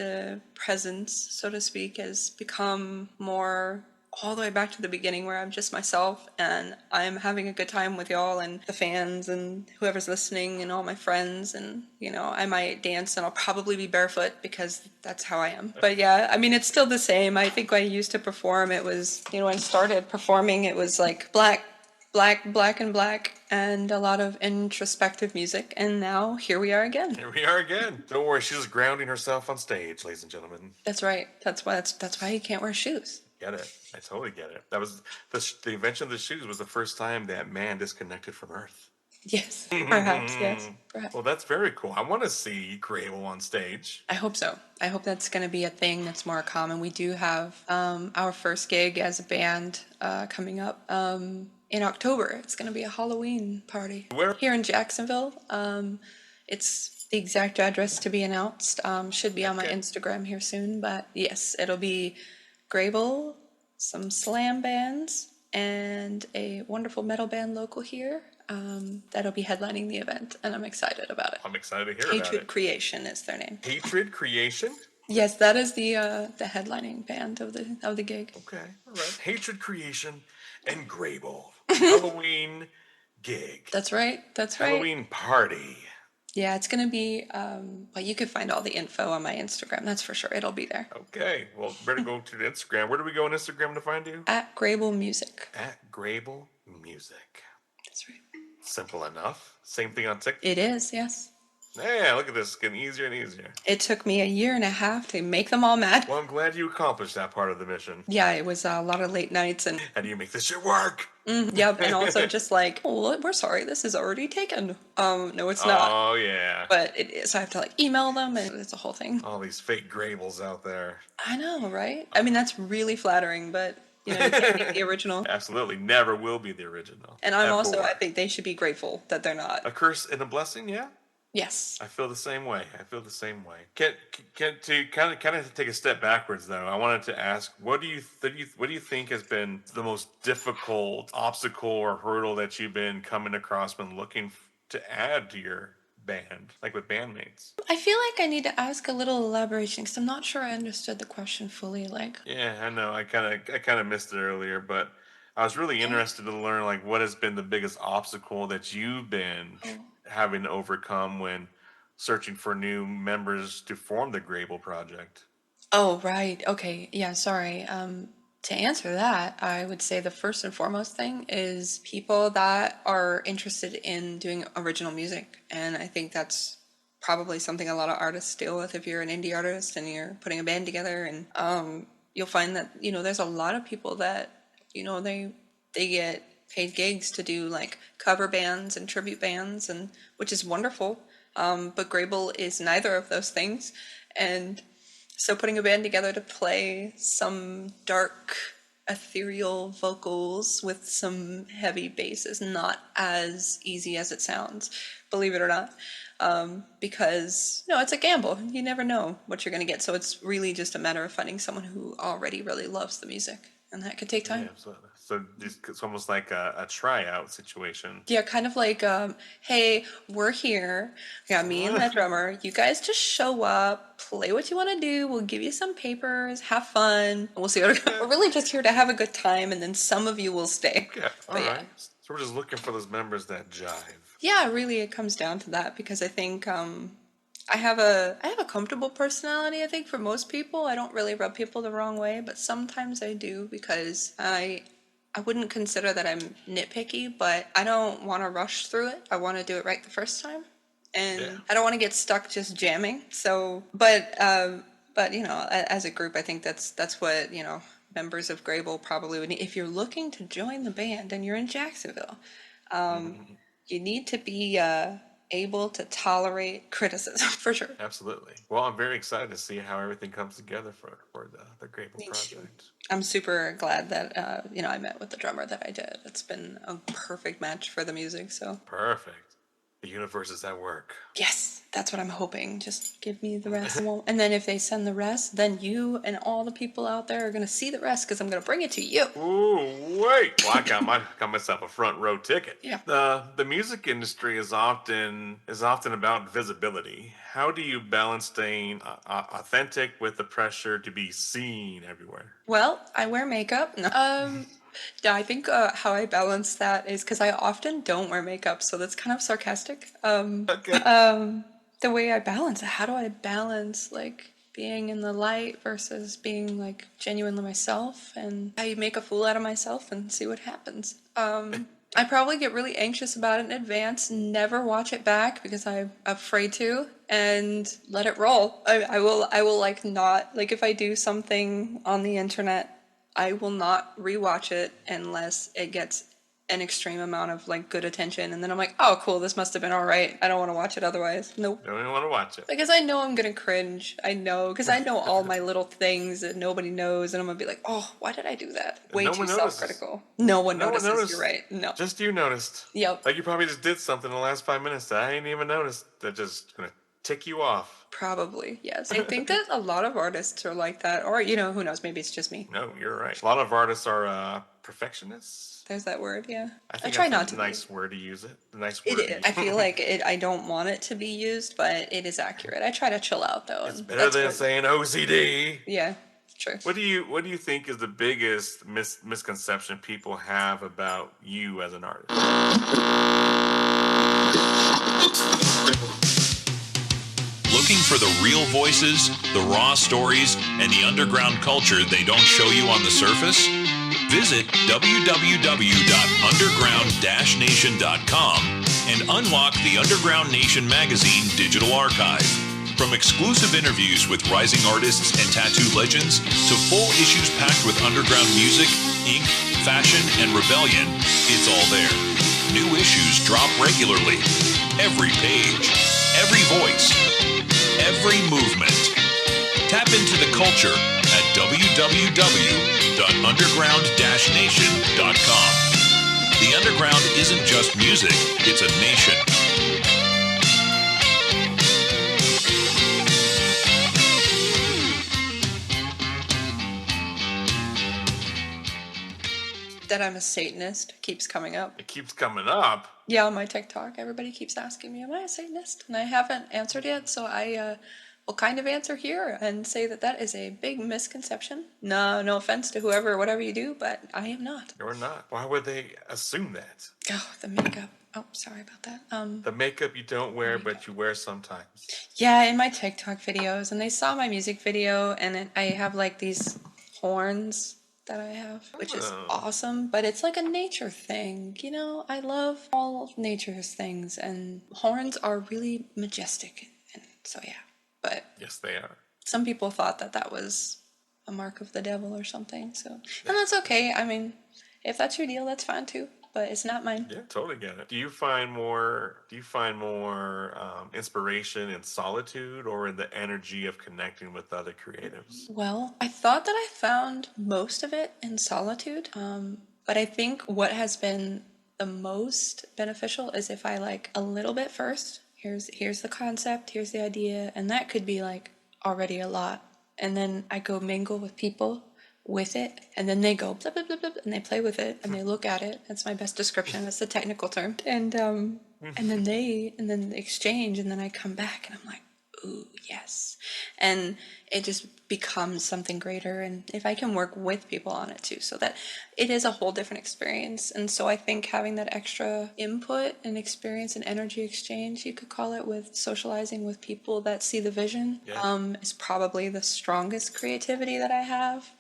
presence, so to speak, has become more all the way back to the beginning, where I'm just myself and I'm having a good time with y'all and the fans and whoever's listening and all my friends. And, I might dance and I'll probably be barefoot because that's how I am. But yeah, I mean, it's still the same. I think when I used to perform, it was, when I started performing, it was black black and black, and a lot of introspective music. And now here we are again. Here we are again. Don't worry, she's just grounding herself on stage, ladies and gentlemen. That's right. That's why you can't wear shoes. Get it? I totally get it. That was the invention of the shoes was the first time that man disconnected from Earth. Yes, perhaps. Yes, perhaps. Well, that's very cool. I want to see Grable on stage. I hope so. I hope that's going to be a thing that's more common. We do have our first gig as a band coming up in October. It's going to be a Halloween party. Where? Here in Jacksonville. It's the exact address to be announced. Should be on my Instagram here soon. But yes, it'll be Grable, some slam bands, and a wonderful metal band local here. That'll be headlining the event, and I'm excited about it. I'm excited to hear about Hatred it. Creation is their name. Hatred Creation? Yes, that is the headlining band of the gig. Okay, all right. Hatred Creation and Grable. Halloween gig. That's right. That's right. Halloween party. Yeah, it's gonna be. Well, you can find all the info on my Instagram. That's for sure. It'll be there. Okay, well, better go to the Instagram. Where do we go on Instagram to find you? At Grable Music. At Grable Music. That's right. Simple enough. Same thing on TikTok. It is. Yes. Yeah, look at this. It's getting easier and easier. It took me a year and a half to make them all match. Well, I'm glad you accomplished that part of the mission. Yeah, it was a lot of late nights and. How do you make this shit work? Yep, and also just like, oh, we're sorry, this is already taken. No, it's not. Oh, yeah. But it is. So I have to like email them, and it's a whole thing. All these fake Grables out there. I know, right? I mean, that's really flattering, but you know, you can't make the original. Absolutely. Never will be the original. And I'm also, Ever. I think they should be grateful that they're not. A curse and a blessing, yeah? Yes. I feel the same way. To kind of take a step backwards though, I wanted to ask, what do you think has been the most difficult obstacle or hurdle that you've been coming across when looking to add to your band, like with bandmates? I feel like I need to ask a little elaboration because I'm not sure I understood the question fully. Like, Yeah, I know. I kind of missed it earlier, but I was really interested to learn like what has been the biggest obstacle that you've been having to overcome when searching for new members to form the Grable project. oh, right. Okay. Yeah, sorry. To answer that, I would say the first and foremost thing is people that are interested in doing original music. And I think that's probably something a lot of artists deal with if you're an indie artist and you're putting a band together. And you'll find that, you know, there's a lot of people that, you know, they get paid gigs to do like cover bands and tribute bands, and which is wonderful. But Grable is neither of those things. And so putting a band together to play some dark, ethereal vocals with some heavy bass is not as easy as it sounds, believe it or not. Because, no, it's a gamble. You never know what you're going to get. So it's really just a matter of finding someone who already really loves the music. And that could take time. Yeah, absolutely. So it's almost like a tryout situation. Yeah, kind of like, hey, we're here. We got me and the drummer. You guys just show up, play what you want to do. We'll give you some papers, have fun. And we'll see what we're really just here to have a good time, and then some of you will stay. Okay, all But right. So we're just looking for those members that jive. Yeah, really, it comes down to that because I think I have a comfortable personality. I think for most people, I don't really rub people the wrong way, but sometimes I do because I wouldn't consider that I'm nitpicky, but I don't want to rush through it. I want to do it right the first time, and I don't want to get stuck just jamming. So, but you know, as a group, I think that's what, you know, members of Grable probably would need. If you're looking to join the band and you're in Jacksonville, you need to be able to tolerate criticism for sure. Absolutely. Well, I'm very excited to see how everything comes together for the Grable project. I'm super glad that you know, I met with the drummer that I did. It's been a perfect match for the music. So Perfect. The universe is at work. yes, that's what I'm hoping. Just give me the rest. And then if they send the rest, then you and all the people out there are going to see the rest because I'm going to bring it to you. Ooh, wait! Well, I got myself a front row ticket. Yeah. The music industry is often about visibility. How do you balance staying authentic with the pressure to be seen everywhere? Well, I wear makeup. No. Yeah, I think how I balance that is because I often don't wear makeup, so that's kind of sarcastic. Okay. The way I balance it, how do I balance like being in the light versus being like genuinely myself, and I make a fool out of myself and see what happens. I probably get really anxious about it in advance, never watch it back because I'm afraid to, and let it roll. I will like not, like if I do something on the internet, I will not rewatch it unless it gets an extreme amount of like good attention, and then I'm like, oh cool, this must have been all right. I don't want to watch it otherwise. Nope. Don't even want to watch it. Because I know I'm gonna cringe. I know, because I know all my little things that nobody knows, and I'm gonna be like, oh, why did I do that? Way No too one notices. self-critical. No one No one notices. noticed. You're right. No. Just you noticed. Yep. Like you probably just did something in the last 5 minutes that I ain't even noticed. That just gonna tick you off. Probably, yes. I think that a lot of artists are like that, or who knows? Maybe it's just me. No, you're right. A lot of artists are perfectionists. There's that word, yeah. I think try that's not a to. nice word to use it. A nice It word. is. I feel like it. I don't want it to be used, but it is accurate. I try to chill out though. It's better than saying OCD. Yeah, true. What do you think is the biggest misconception people have about you as an artist? Looking for the real voices, the raw stories, and the underground culture they don't show you on the surface? Visit www.underground-nation.com and unlock the Underground Nation magazine digital archive. From exclusive interviews with rising artists and tattoo legends to full issues packed with underground music, ink, fashion, and rebellion, it's all there. New issues drop regularly. Every page, every voice, every movement. Tap into the culture at www.underground-nation.com. The underground isn't just music, it's a nation. That I'm a Satanist keeps coming up. It keeps coming up. Yeah, on my TikTok, everybody keeps asking me, am I a Satanist? And I haven't answered yet, so I will kind of answer here and say that that is a big misconception. No offense to whoever or whatever you do, but I am not. You're not. Why would they assume that? Oh, the makeup. Oh, sorry about that. The makeup you don't wear, but you wear sometimes. Yeah, in my TikTok videos, and they saw my music video, and I have like these horns that I have, which is awesome, but it's like a nature thing. I love all of nature's things, and horns are really majestic, and so yeah. But yes, they are. Some people thought that that was a mark of the devil or something, so, and that's okay. I mean, if that's your deal, that's fine too, but it's not mine. Yeah, totally get it. Do you find more inspiration in solitude or in the energy of connecting with other creatives? Well, I thought that I found most of it in solitude, but I think what has been the most beneficial is if I like a little bit first. Here's the concept, here's the idea, and that could be like already a lot. And then I go mingle with people with it, and then they go blip, blip, blip, blip, and they play with it, and they look at it. That's my best description. That's the technical term. And then they exchange, and then I come back, and I'm like, ooh, yes. And it just becomes something greater. And if I can work with people on it too, so that it is a whole different experience. And so I think having that extra input and experience and energy exchange, you could call it, with socializing with people that see the vision, is probably the strongest creativity that I have.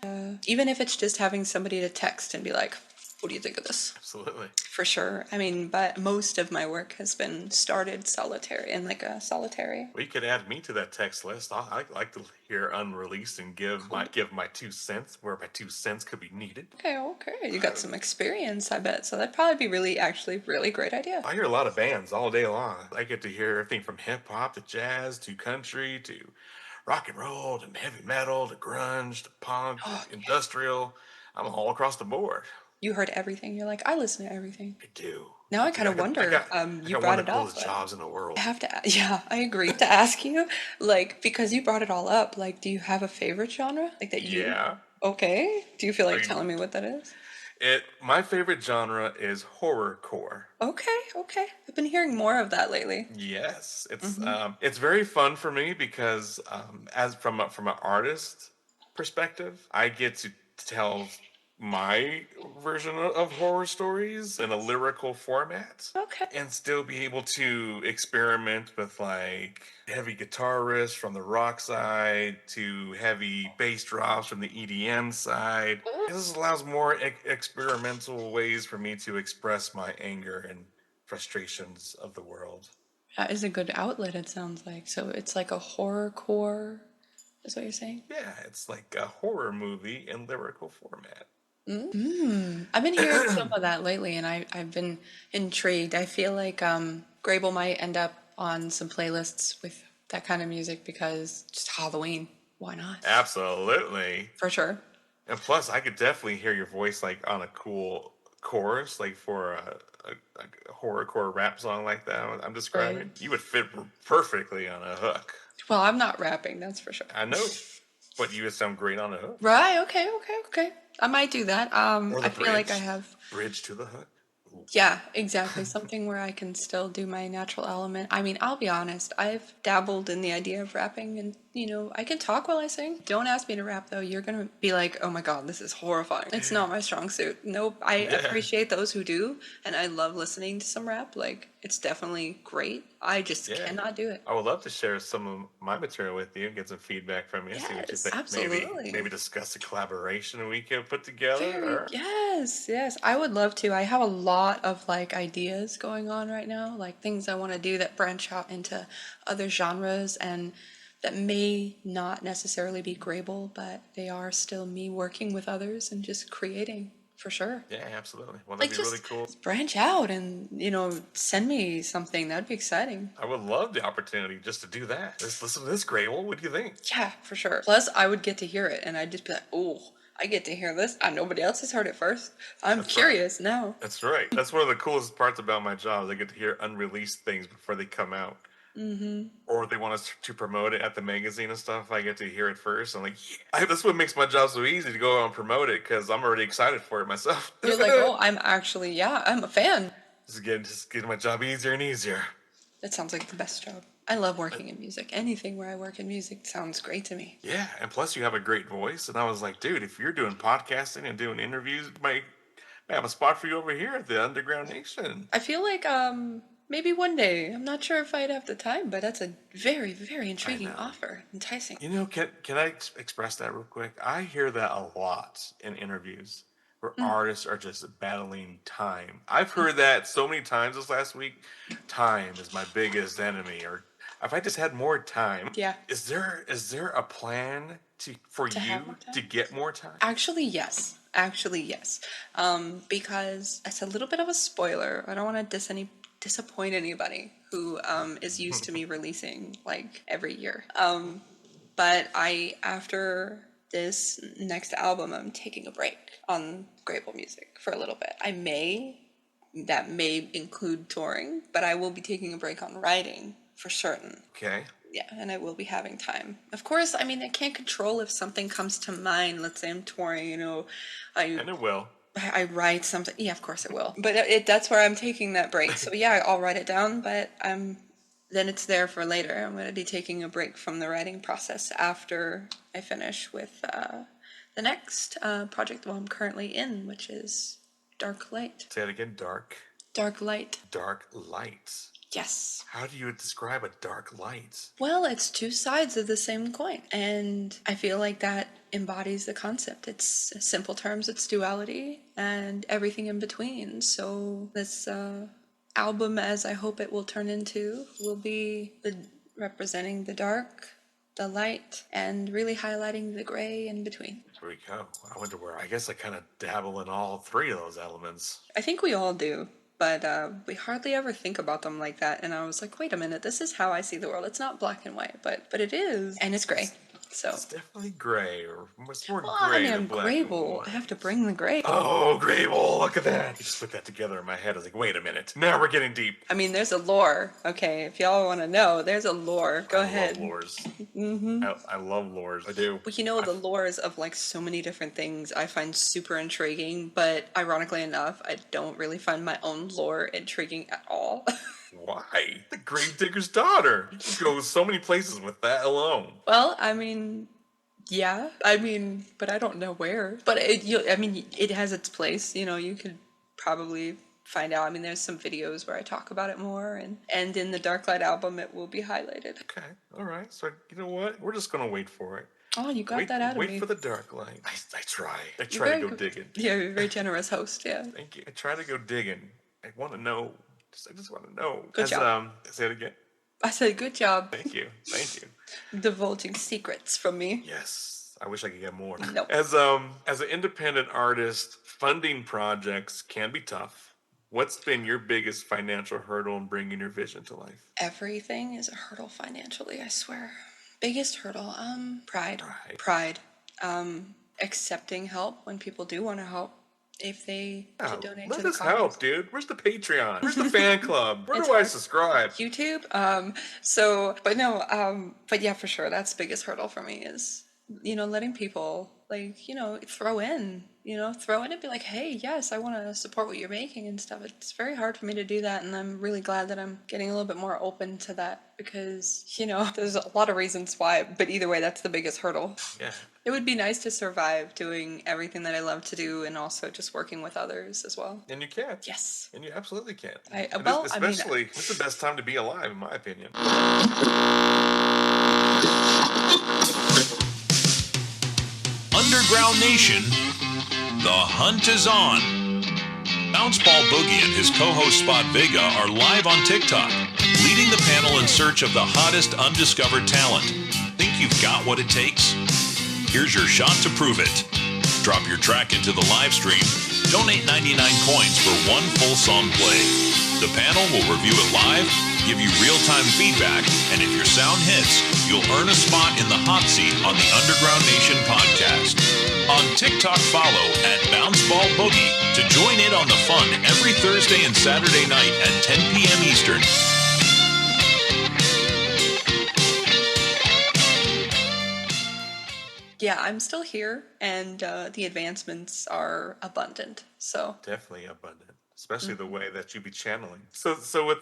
Even if it's just having somebody to text and be like, what do you think of this? Absolutely. For sure. I mean, but most of my work has been started solitary, in like a solitary. Well, you could add me to that text list. I like to hear unreleased and give my 2 cents where my 2 cents could be needed. Okay. You got some experience, I bet. So that'd probably be really great idea. I hear a lot of bands all day long. I get to hear everything from hip hop to jazz to country to rock and roll to heavy metal to grunge to punk to industrial. I'm all across the board. You heard everything. You're like, I listen to everything. I do. Now I kind of wonder. You brought it up. One of the coolest jobs in the world. I have to. Yeah, I agree. To ask you, like, because you brought it all up. Like, do you have a favorite genre? Like that you? Yeah. Okay. Do you feel like telling me what that is? My favorite genre is horrorcore. Okay. I've been hearing more of that lately. Yes, it's very fun for me because as from an artist perspective, I get to tell my version of horror stories in a lyrical format. Okay. And still be able to experiment with like heavy guitar riffs from the rock side to heavy bass drops from the EDM side. This allows more experimental ways for me to express my anger and frustrations of the world. That is a good outlet, it sounds like. So it's like a horrorcore, is what you're saying? Yeah, it's like a horror movie in lyrical format. I've been hearing some of that lately, and I've been intrigued. I feel like Grable might end up on some playlists with that kind of music because just Halloween. Why not? Absolutely. For sure. And plus, I could definitely hear your voice like on a cool chorus, like for a horrorcore rap song like that I'm describing. Right. You would fit perfectly on a hook. Well, I'm not rapping, that's for sure. I know, but you would sound great on a hook. Right, okay. I might do that. Or the I feel like I bridge. have... Bridge to the hook. Ooh. Yeah, exactly. Something where I can still do my natural element. I mean, I'll be honest, I've dabbled in the idea of rapping and, I can talk while I sing. Don't ask me to rap though. You're going to be like, oh my God, this is horrifying. It's not my strong suit. Nope. I appreciate those who do. And I love listening to some rap. Like, it's definitely great. I just cannot do it. I would love to share some of my material with you and get some feedback from you. See what you Yes, think. absolutely. Maybe discuss a collaboration we could put together. Yes. I would love to. I have a lot of like ideas going on right now, like things I want to do that branch out into other genres and that may not necessarily be Grable, but they are still me working with others and just creating for sure. Yeah, absolutely. Well, Like that'd be just really cool. branch out and send me something. That'd be exciting. I would love the opportunity just to do that. Just listen to this, Grable. What do you think? Yeah, for sure. Plus, I would get to hear it, and I'd just be like, "Oh, I get to hear this. Nobody else has heard it first. I'm curious now." That's right. That's one of the coolest parts about my job. Is I get to hear unreleased things before they come out. Mm-hmm. Or if they want us to promote it at the magazine and stuff, I get to hear it first. I'm like, yeah. That's what makes my job so easy to go out and promote it because I'm already excited for it myself. You're like, "Oh, I'm a fan." Just getting my job easier and easier. That sounds like the best job. I love working in music. Anything where I work in music sounds great to me. Yeah, and plus you have a great voice. And I was like, dude, if you're doing podcasting and doing interviews, I have a spot for you over here at the Underground Nation. I feel like maybe one day. I'm not sure if I'd have the time, but that's a very, very intriguing offer. Enticing. Can I express that real quick? I hear that a lot in interviews where artists are just battling time. I've heard that so many times this last week. Time is my biggest enemy. Or if I just had more time. Yeah. Is there a plan for you to get more time? Actually, yes. Because it's a little bit of a spoiler. I don't want to disappoint anybody who is used to me releasing like every year. But after this next album, I'm taking a break on Grable music for a little bit. That may include touring, but I will be taking a break on writing for certain. Okay. Yeah, and I will be having time. Of course, I mean, I can't control if something comes to mind. Let's say I'm touring, and it will. I write something. Yeah, of course it will. But that's where I'm taking that break. So yeah, I'll write it down, but then it's there for later. I'm going to be taking a break from the writing process after I finish with the next project that I'm currently in, which is Dark Light. Say it again, Dark Light. Dark Light. Yes. How do you describe a dark light? Well, it's two sides of the same coin. And I feel like that embodies the concept. It's simple terms, it's duality and everything in between. So this album, as I hope it will turn into, will be representing the dark, the light, and really highlighting the gray in between. There we go. I wonder where. I guess I kind of dabble in all three of those elements. I think we all do. But we hardly ever think about them like that. And I was like, wait a minute, this is how I see the world. It's not black and white, but it is. And it's gray. So it's definitely gray, or it's more well, gray I mean, than black. Grable. I have to bring the gray. Oh, Grable, look at that. You just put that together in my head. I was like, wait a minute. Now we're getting deep. I mean, there's a lore. Okay, if y'all want to know, there's a lore. Go ahead. I love lores. I love lores. I do. Well, the lores of like so many different things I find super intriguing, but ironically enough, I don't really find my own lore intriguing at all. Why? The Gravedigger's daughter. You can go so many places with that alone. Well, I mean, Yeah, I mean, but I don't know where. But I mean, it has its place. You could probably find out. I mean, there's some videos where I talk about it more, and in the Darklight album, it will be highlighted. Okay, all right. So you know what? We're just gonna wait for it. Oh, you got Wait, that out of wait me. for the dark light. I try. I You're try to very go digging. Yeah, you're a very generous host. Yeah. Thank you. I try to go digging. I want to know. I just want to know. Good job. Say it again. I said, good job Thank you. Thank you. divulging secrets from me. Yes. I wish I could get more. Nope. As an independent artist, funding projects can be tough. What's been your biggest financial hurdle in bringing your vision to life? Everything is a hurdle financially, I swear. Biggest hurdle, pride. Pride. Pride. Accepting help when people do want to help. If they should donate Let to the us cause. help, dude. Where's the Patreon? Where's the fan club? Where It's do I hard. subscribe? YouTube. But yeah, for sure. That's the biggest hurdle for me is, letting people throw in and be like, hey, yes, I want to support what you're making and stuff. It's very hard for me to do that. And I'm really glad that I'm getting a little bit more open to that because, there's a lot of reasons why, but either way, that's the biggest hurdle. Yeah. It would be nice to survive doing everything that I love to do and also just working with others as well. And you can. Yes. And you absolutely can. Especially, It's the best time to be alive, in my opinion. Underground Nation, the hunt is on. Bounceball Boogie and his co-host Spot Vega are live on TikTok, leading the panel in search of the hottest undiscovered talent. Think you've got what it takes? Here's your shot to prove it. Drop your track into the live stream. Donate 99 coins for one full song play. The panel will review it live, give you real-time feedback, and if your sound hits, you'll earn a spot in the hot seat on the Underground Nation podcast. On TikTok, follow @Bounceball Boogie to join in on the fun every Thursday and Saturday night at 10 p.m. Eastern. Yeah, I'm still here, and the advancements are abundant. So Definitely abundant, especially the way that you be channeling. So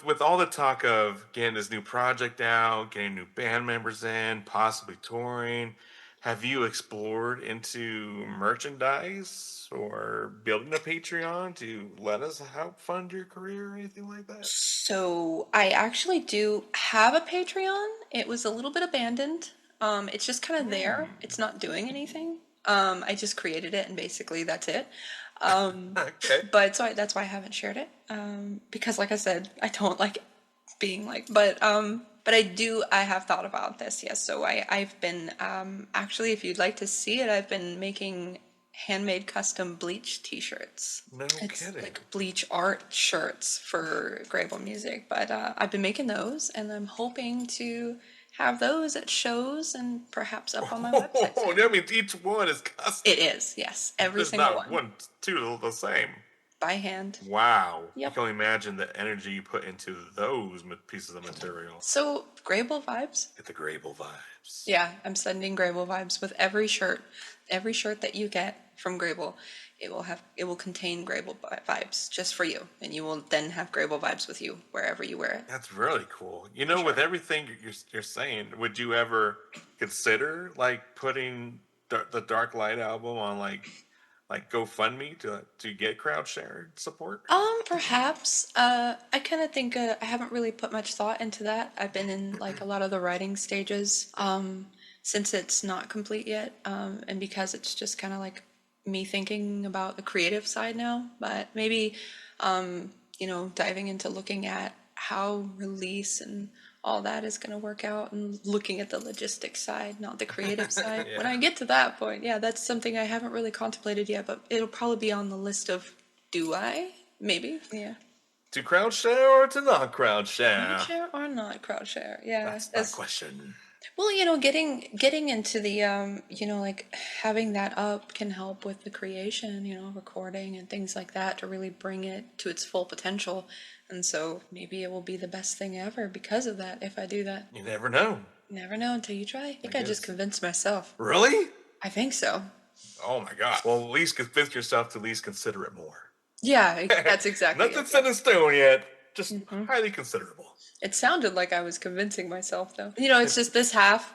with all the talk of getting this new project out, getting new band members in, possibly touring, have you explored into merchandise or building a Patreon to let us help fund your career or anything like that? So I actually do have a Patreon. It was a little bit abandoned. It's just kind of there. It's not doing anything. I just created it and basically that's it. Okay. But that's why I haven't shared it. Because like I said, I don't like being but I have thought about this. Yes. So I've been, actually, if you'd like to see it, I've been making handmade custom bleach t-shirts. No It's kidding. like bleach art shirts for GRABLE music, but I've been making those and I'm hoping to have those at shows and perhaps up on my website. Oh, that means each one is custom. It is, yes, every There's single not one, two the same. by hand. Wow. Yep. You can only imagine the energy you put into those pieces of material. So GRABLE vibes. Get the Grable vibes. Yeah, I'm sending GRABLE vibes with every shirt. Every shirt that you get from GRABLE, it will contain GRABLE vibes just for you, and you will then have GRABLE vibes with you wherever you wear it. That's really cool. You know, with everything you're saying, would you ever consider putting the Dark Light album on like GoFundMe to get crowd share support? Perhaps. I kind of think I haven't really put much thought into that. I've been in a lot of the writing stages since it's not complete yet, and because it's just kind of me thinking about the creative side now. But maybe, diving into looking at how release and all that is going to work out and looking at the logistics side, not the creative side. Yeah. When I get to that point, yeah, that's something I haven't really contemplated yet, but it'll probably be on the list of do I? Maybe, yeah. To crowd share or to not crowd share? Crowd share or not crowd share? Yeah, That's my question. Well, getting into the having that up can help with the creation, recording and things like that to really bring it to its full potential. And so maybe it will be the best thing ever because of that if I do that. You never know. Never know until you try. I think I just guess. convinced myself. Really? I think so. Oh my God. Well, at least convince yourself to at least consider it more. Yeah, that's exactly it. Nothing's set in stone yet. Just highly considerable. It sounded like I was convincing myself, though. It's just this half,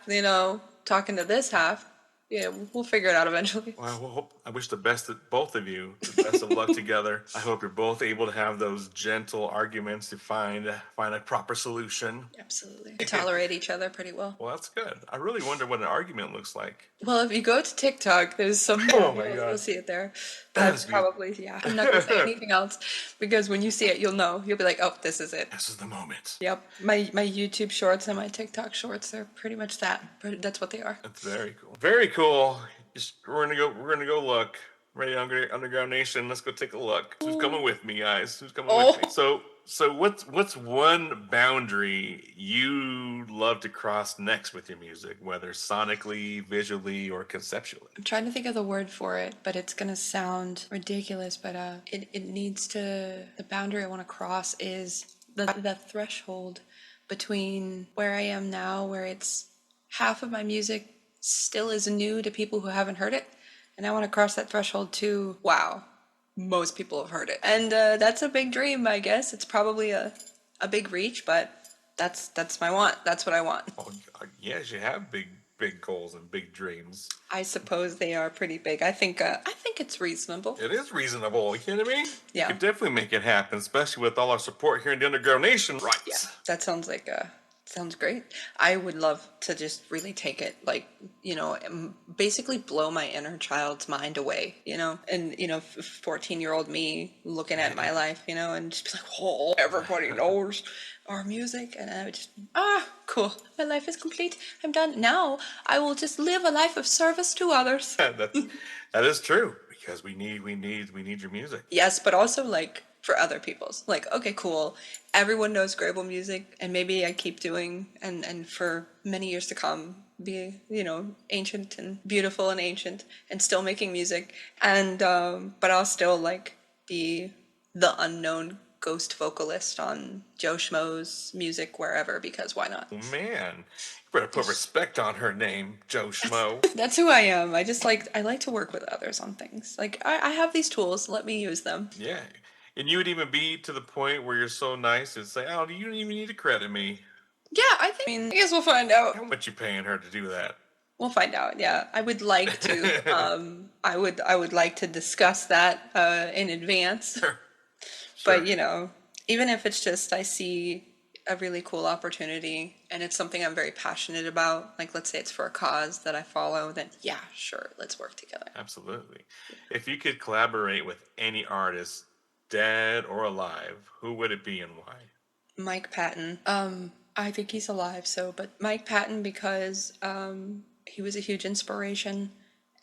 talking to this half, Yeah, we'll figure it out eventually. Well, I wish the best of both of you, the best of luck together. I hope you're both able to have those gentle arguments to find a proper solution. Absolutely. Tolerate each other pretty well. Well, that's good. I really wonder what an argument looks like. Well, if you go to TikTok, there's some. Oh my You'll God. see it there. That's That's probably, yeah. I'm not gonna say anything else because when you see it, you'll know. You'll be like, oh, this is it. This is the moment. Yep. My YouTube shorts and my TikTok shorts, they're pretty much that. That's what they are. That's very cool. Very cool. We're gonna go look. Ready, Underground Nation? Let's go take a look. Who's coming with me, guys? Who's coming with me? So what's one boundary you love to cross next with your music, whether sonically, visually, or conceptually? I'm trying to think of the word for it, but it's gonna sound ridiculous. But it needs to. The boundary I want to cross is the threshold between where I am now, where it's half of my music still is new to people who haven't heard it, and I want to cross that threshold to wow, most people have heard it, and that's a big dream. I guess it's probably a big reach, but that's my want. That's what I want. Oh, yes, you have big goals and big dreams. I suppose they are pretty big. I think it's reasonable. It is reasonable. You kidding me? Yeah. You could definitely make it happen, especially with all our support here in the Underground Nation. Right. Yeah, that sounds like sounds great. I would love to just really take it, like, basically blow my inner child's mind away, and 14-year-old me looking at my life, and just be like, oh, everybody knows our music, and I would just cool. My life is complete. I'm done. Now I will just live a life of service to others. That is true because we need your music. Yes, but also like for other people's. Like, okay, cool. Everyone knows Grable music, and maybe I keep doing and for many years to come be, ancient and beautiful and ancient and still making music. And but I'll still like be the unknown ghost vocalist on Joe Schmo's music wherever, because why not? Man, you better put respect on her name, Joe Schmo. That's who I am. I like to work with others on things. Like I have these tools, let me use them. Yeah. And you would even be to the point where you're so nice and say, oh, you don't even need to credit me. Yeah, I guess we'll find out. How much you paying her to do that? We'll find out. Yeah, I would like to. I would like to discuss that in advance. Sure. But even if it's just I see a really cool opportunity and it's something I'm very passionate about, like let's say it's for a cause that I follow, then yeah, sure, let's work together. Absolutely. If you could collaborate with any artist, dead or alive, who would it be and why? Mike Patton. I think he's alive, but Mike Patton, because he was a huge inspiration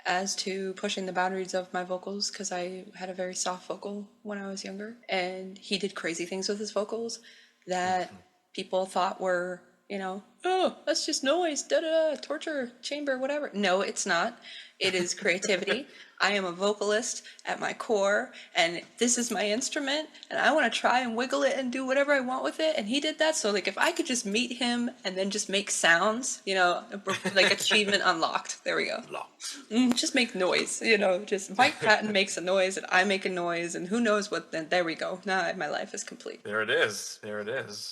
as to pushing the boundaries of my vocals, because I had a very soft vocal when I was younger, and he did crazy things with his vocals that people thought were, oh, that's just noise, torture chamber, whatever. No, it's not. It is creativity. I am a vocalist at my core, and this is my instrument, and I want to try and wiggle it and do whatever I want with it, and he did that. So, like, if I could just meet him and then just make sounds, like achievement unlocked. There we go. Just make noise, just Mike Patton makes a noise, and I make a noise, and who knows what, then there we go. Now my life is complete. There it is.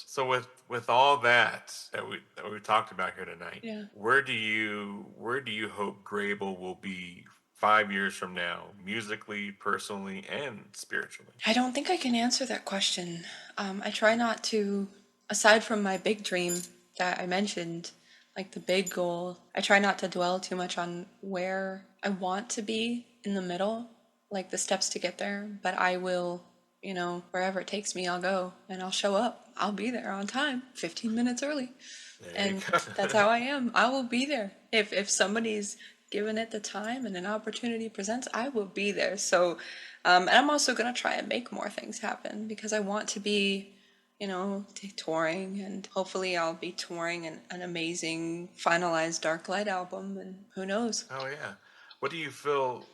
So with all that we talked about here tonight, yeah. Where do you hope Grable will be 5 years from now, musically, personally, and spiritually? I don't think I can answer that question. I try not to, aside from my big dream that I mentioned, like the big goal, I try not to dwell too much on where I want to be in the middle, like the steps to get there, but I will, wherever it takes me, I'll go and I'll show up. I'll be there on time, 15 minutes early. And that's how I am. I will be there. If somebody's given it the time and an opportunity presents, I will be there. So, and I'm also going to try and make more things happen because I want to be, touring, and hopefully I'll be touring an amazing finalized Dark Light album, and who knows? Oh yeah. What do you feel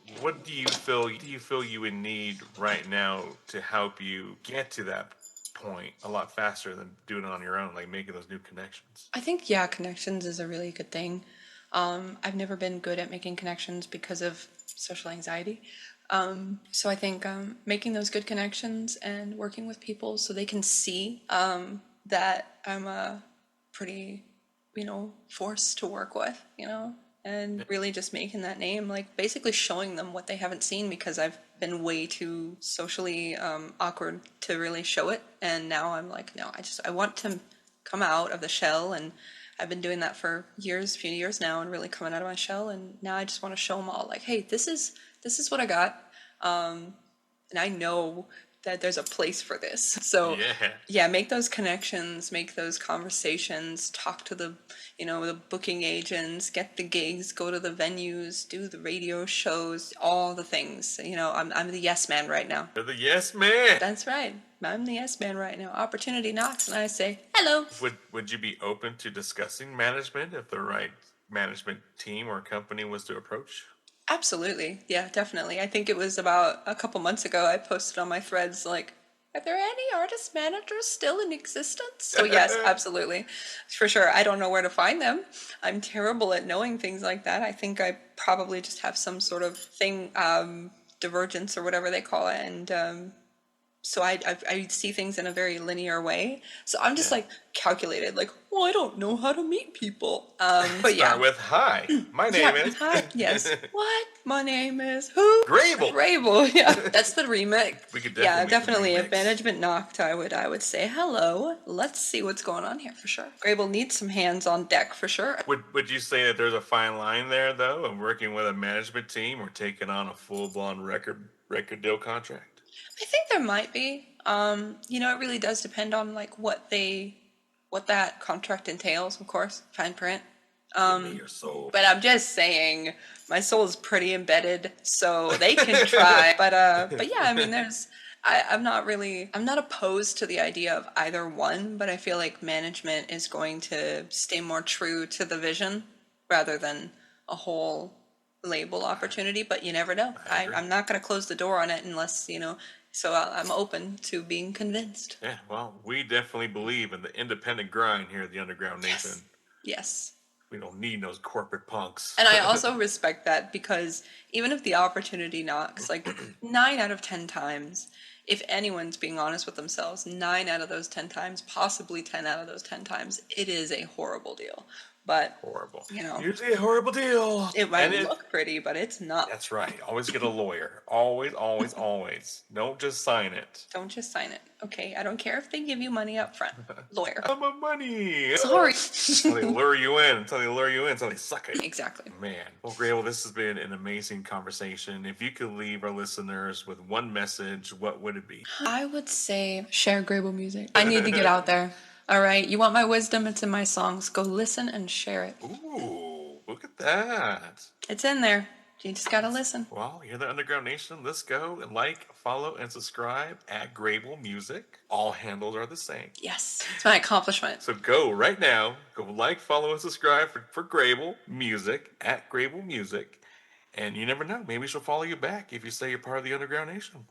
you would need right now to help you get to that point a lot faster than doing it on your own, like making those new connections? I think, connections is a really good thing. I've never been good at making connections because of social anxiety. So I think making those good connections and working with people so they can see that I'm a pretty, force to work with, and really just making that name, like basically showing them what they haven't seen, because I've been way too socially awkward to really show it. And now I'm like, no, I want to come out of the shell, and I've been doing that for years, few years now, and really coming out of my shell. And now I just want to show them all, like, hey, this is what I got. And I know that there's a place for this. So yeah, make those connections, make those conversations, talk to the, the booking agents, get the gigs, go to the venues, do the radio shows, all the things. I'm the yes man right now. You're the yes man. That's right. I'm the yes man right now. Opportunity knocks and I say, hello. Would you be open to discussing management if the right management team or company was to approach? Absolutely. Yeah, definitely. I think it was about a couple months ago I posted on my threads, like, are there any artist managers still in existence? So yes, absolutely. For sure. I don't know where to find them. I'm terrible at knowing things like that. I think I probably just have some sort of thing, divergence or whatever they call it. And so I see things in a very linear way. So I'm just like calculated, like, well, I don't know how to meet people. But yeah. Start with hi. My name is. Hi. Yes. What? My name is who? Grable. Grable. Yeah, that's the remix. We could definitely. If management knocked, I would say hello. Let's see what's going on here for sure. Grable needs some hands on deck for sure. Would you say that there's a fine line there though, of working with a management team or taking on a full-blown record deal contract? I think there might be. It really does depend on like what that contract entails, of course, fine print. Give me your soul. But I'm just saying, my soul is pretty embedded, so they can try. But yeah, I mean, I'm not opposed to the idea of either one, but I feel like management is going to stay more true to the vision rather than a whole label opportunity. But you never know. I'm not going to close the door on it unless, so I'm open to being convinced. Yeah, well, we definitely believe in the independent grind here at the Underground Nation. Yes. We don't need those corporate punks. And I also respect that, because even if the opportunity knocks, like 9 out of 10 times, if anyone's being honest with themselves, 9 out of those 10 times, possibly 10 out of those 10 times, it is a horrible deal. But horrible. Usually a horrible deal. It might look pretty, but it's not. That's right. Always get a lawyer. Always, always, always. Don't just sign it. Don't just sign it. Okay, I don't care if they give you money up front. Lawyer. I'm a money. Sorry. Until they lure you in. Until they suck it. Exactly. Man. Well, Grable, this has been an amazing conversation. If you could leave our listeners with one message, what would it be? I would say share Grable music. I need to get out there. All right, you want my wisdom? It's in my songs. Go listen and share it. Ooh, look at that. It's in there. You just gotta listen. Well, you're the Underground Nation. Let's go and like, follow, and subscribe at Grable Music. All handles are the same. Yes, it's my accomplishment. So go right now. Go like, follow, and subscribe for Grable Music at Grable Music. And you never know. Maybe she'll follow you back if you say you're part of the Underground Nation.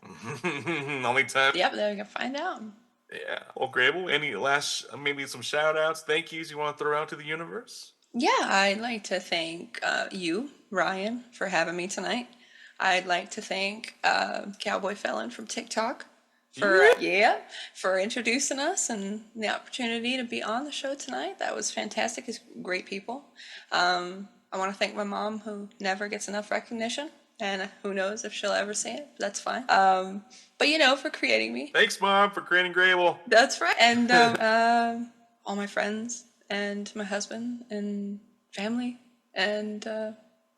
Only time. Yep, there you can find out. Yeah. Well, Grable, any last, maybe some shout outs, thank yous you want to throw out to the universe? Yeah, I'd like to thank you, Ryan, for having me tonight. I'd like to thank Cowboy Felon from TikTok for introducing us and the opportunity to be on the show tonight. That was fantastic. It's great people. I want to thank my mom, who never gets enough recognition. And who knows if she'll ever see it. That's fine. But, for creating me. Thanks, Mom, for creating Grable. That's right. And all my friends and my husband and family and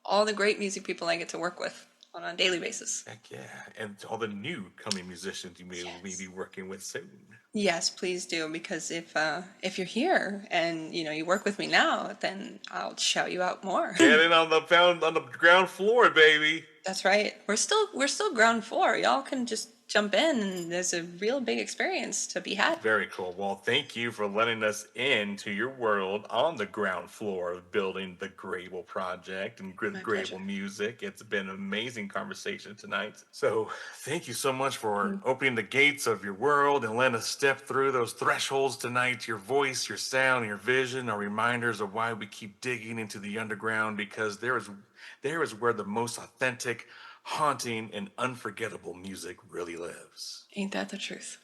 all the great music people I get to work with on a daily basis. Heck yeah. And all the new coming musicians you may be working with soon. Yes, please do, because if you're here and you work with me now, then I'll shout you out more. Get in on the ground floor, baby. That's right. We're still ground floor. Y'all can just jump in, and there's a real big experience to be had. Very cool. Well, thank you for letting us into your world on the ground floor of building the Grable Project and Grable Music. It's been an amazing conversation tonight. So thank you so much for opening the gates of your world and letting us step through those thresholds tonight. Your voice, your sound, your vision are reminders of why we keep digging into the underground, because there is where the most authentic, haunting, and unforgettable music really lives. Ain't that the truth?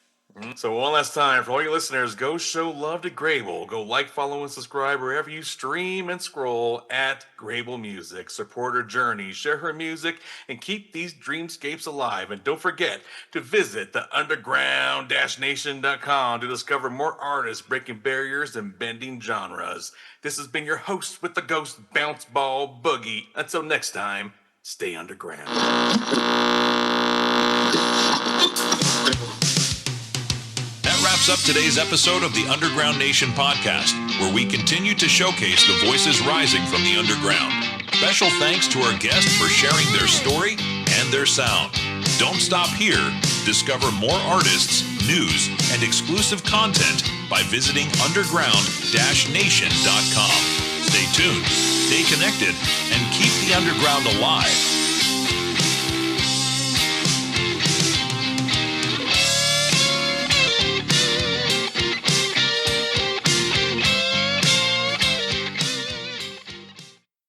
So one last time, for all your listeners, go show love to Grable. Go like, follow, and subscribe wherever you stream and scroll at Grable Music. Support her journey, share her music, and keep these dreamscapes alive. And don't forget to visit the underground-nation.com to discover more artists breaking barriers and bending genres. This has been your host with the Ghost Bounce Ball Boogie. Until next time, stay underground. That wraps up today's episode of the Underground Nation podcast, where we continue to showcase the voices rising from the underground. Special thanks to our guests for sharing their story and their sound. Don't stop here. Discover more artists, news, and exclusive content by visiting underground-nation.com. Stay tuned, stay connected, and keep the underground alive.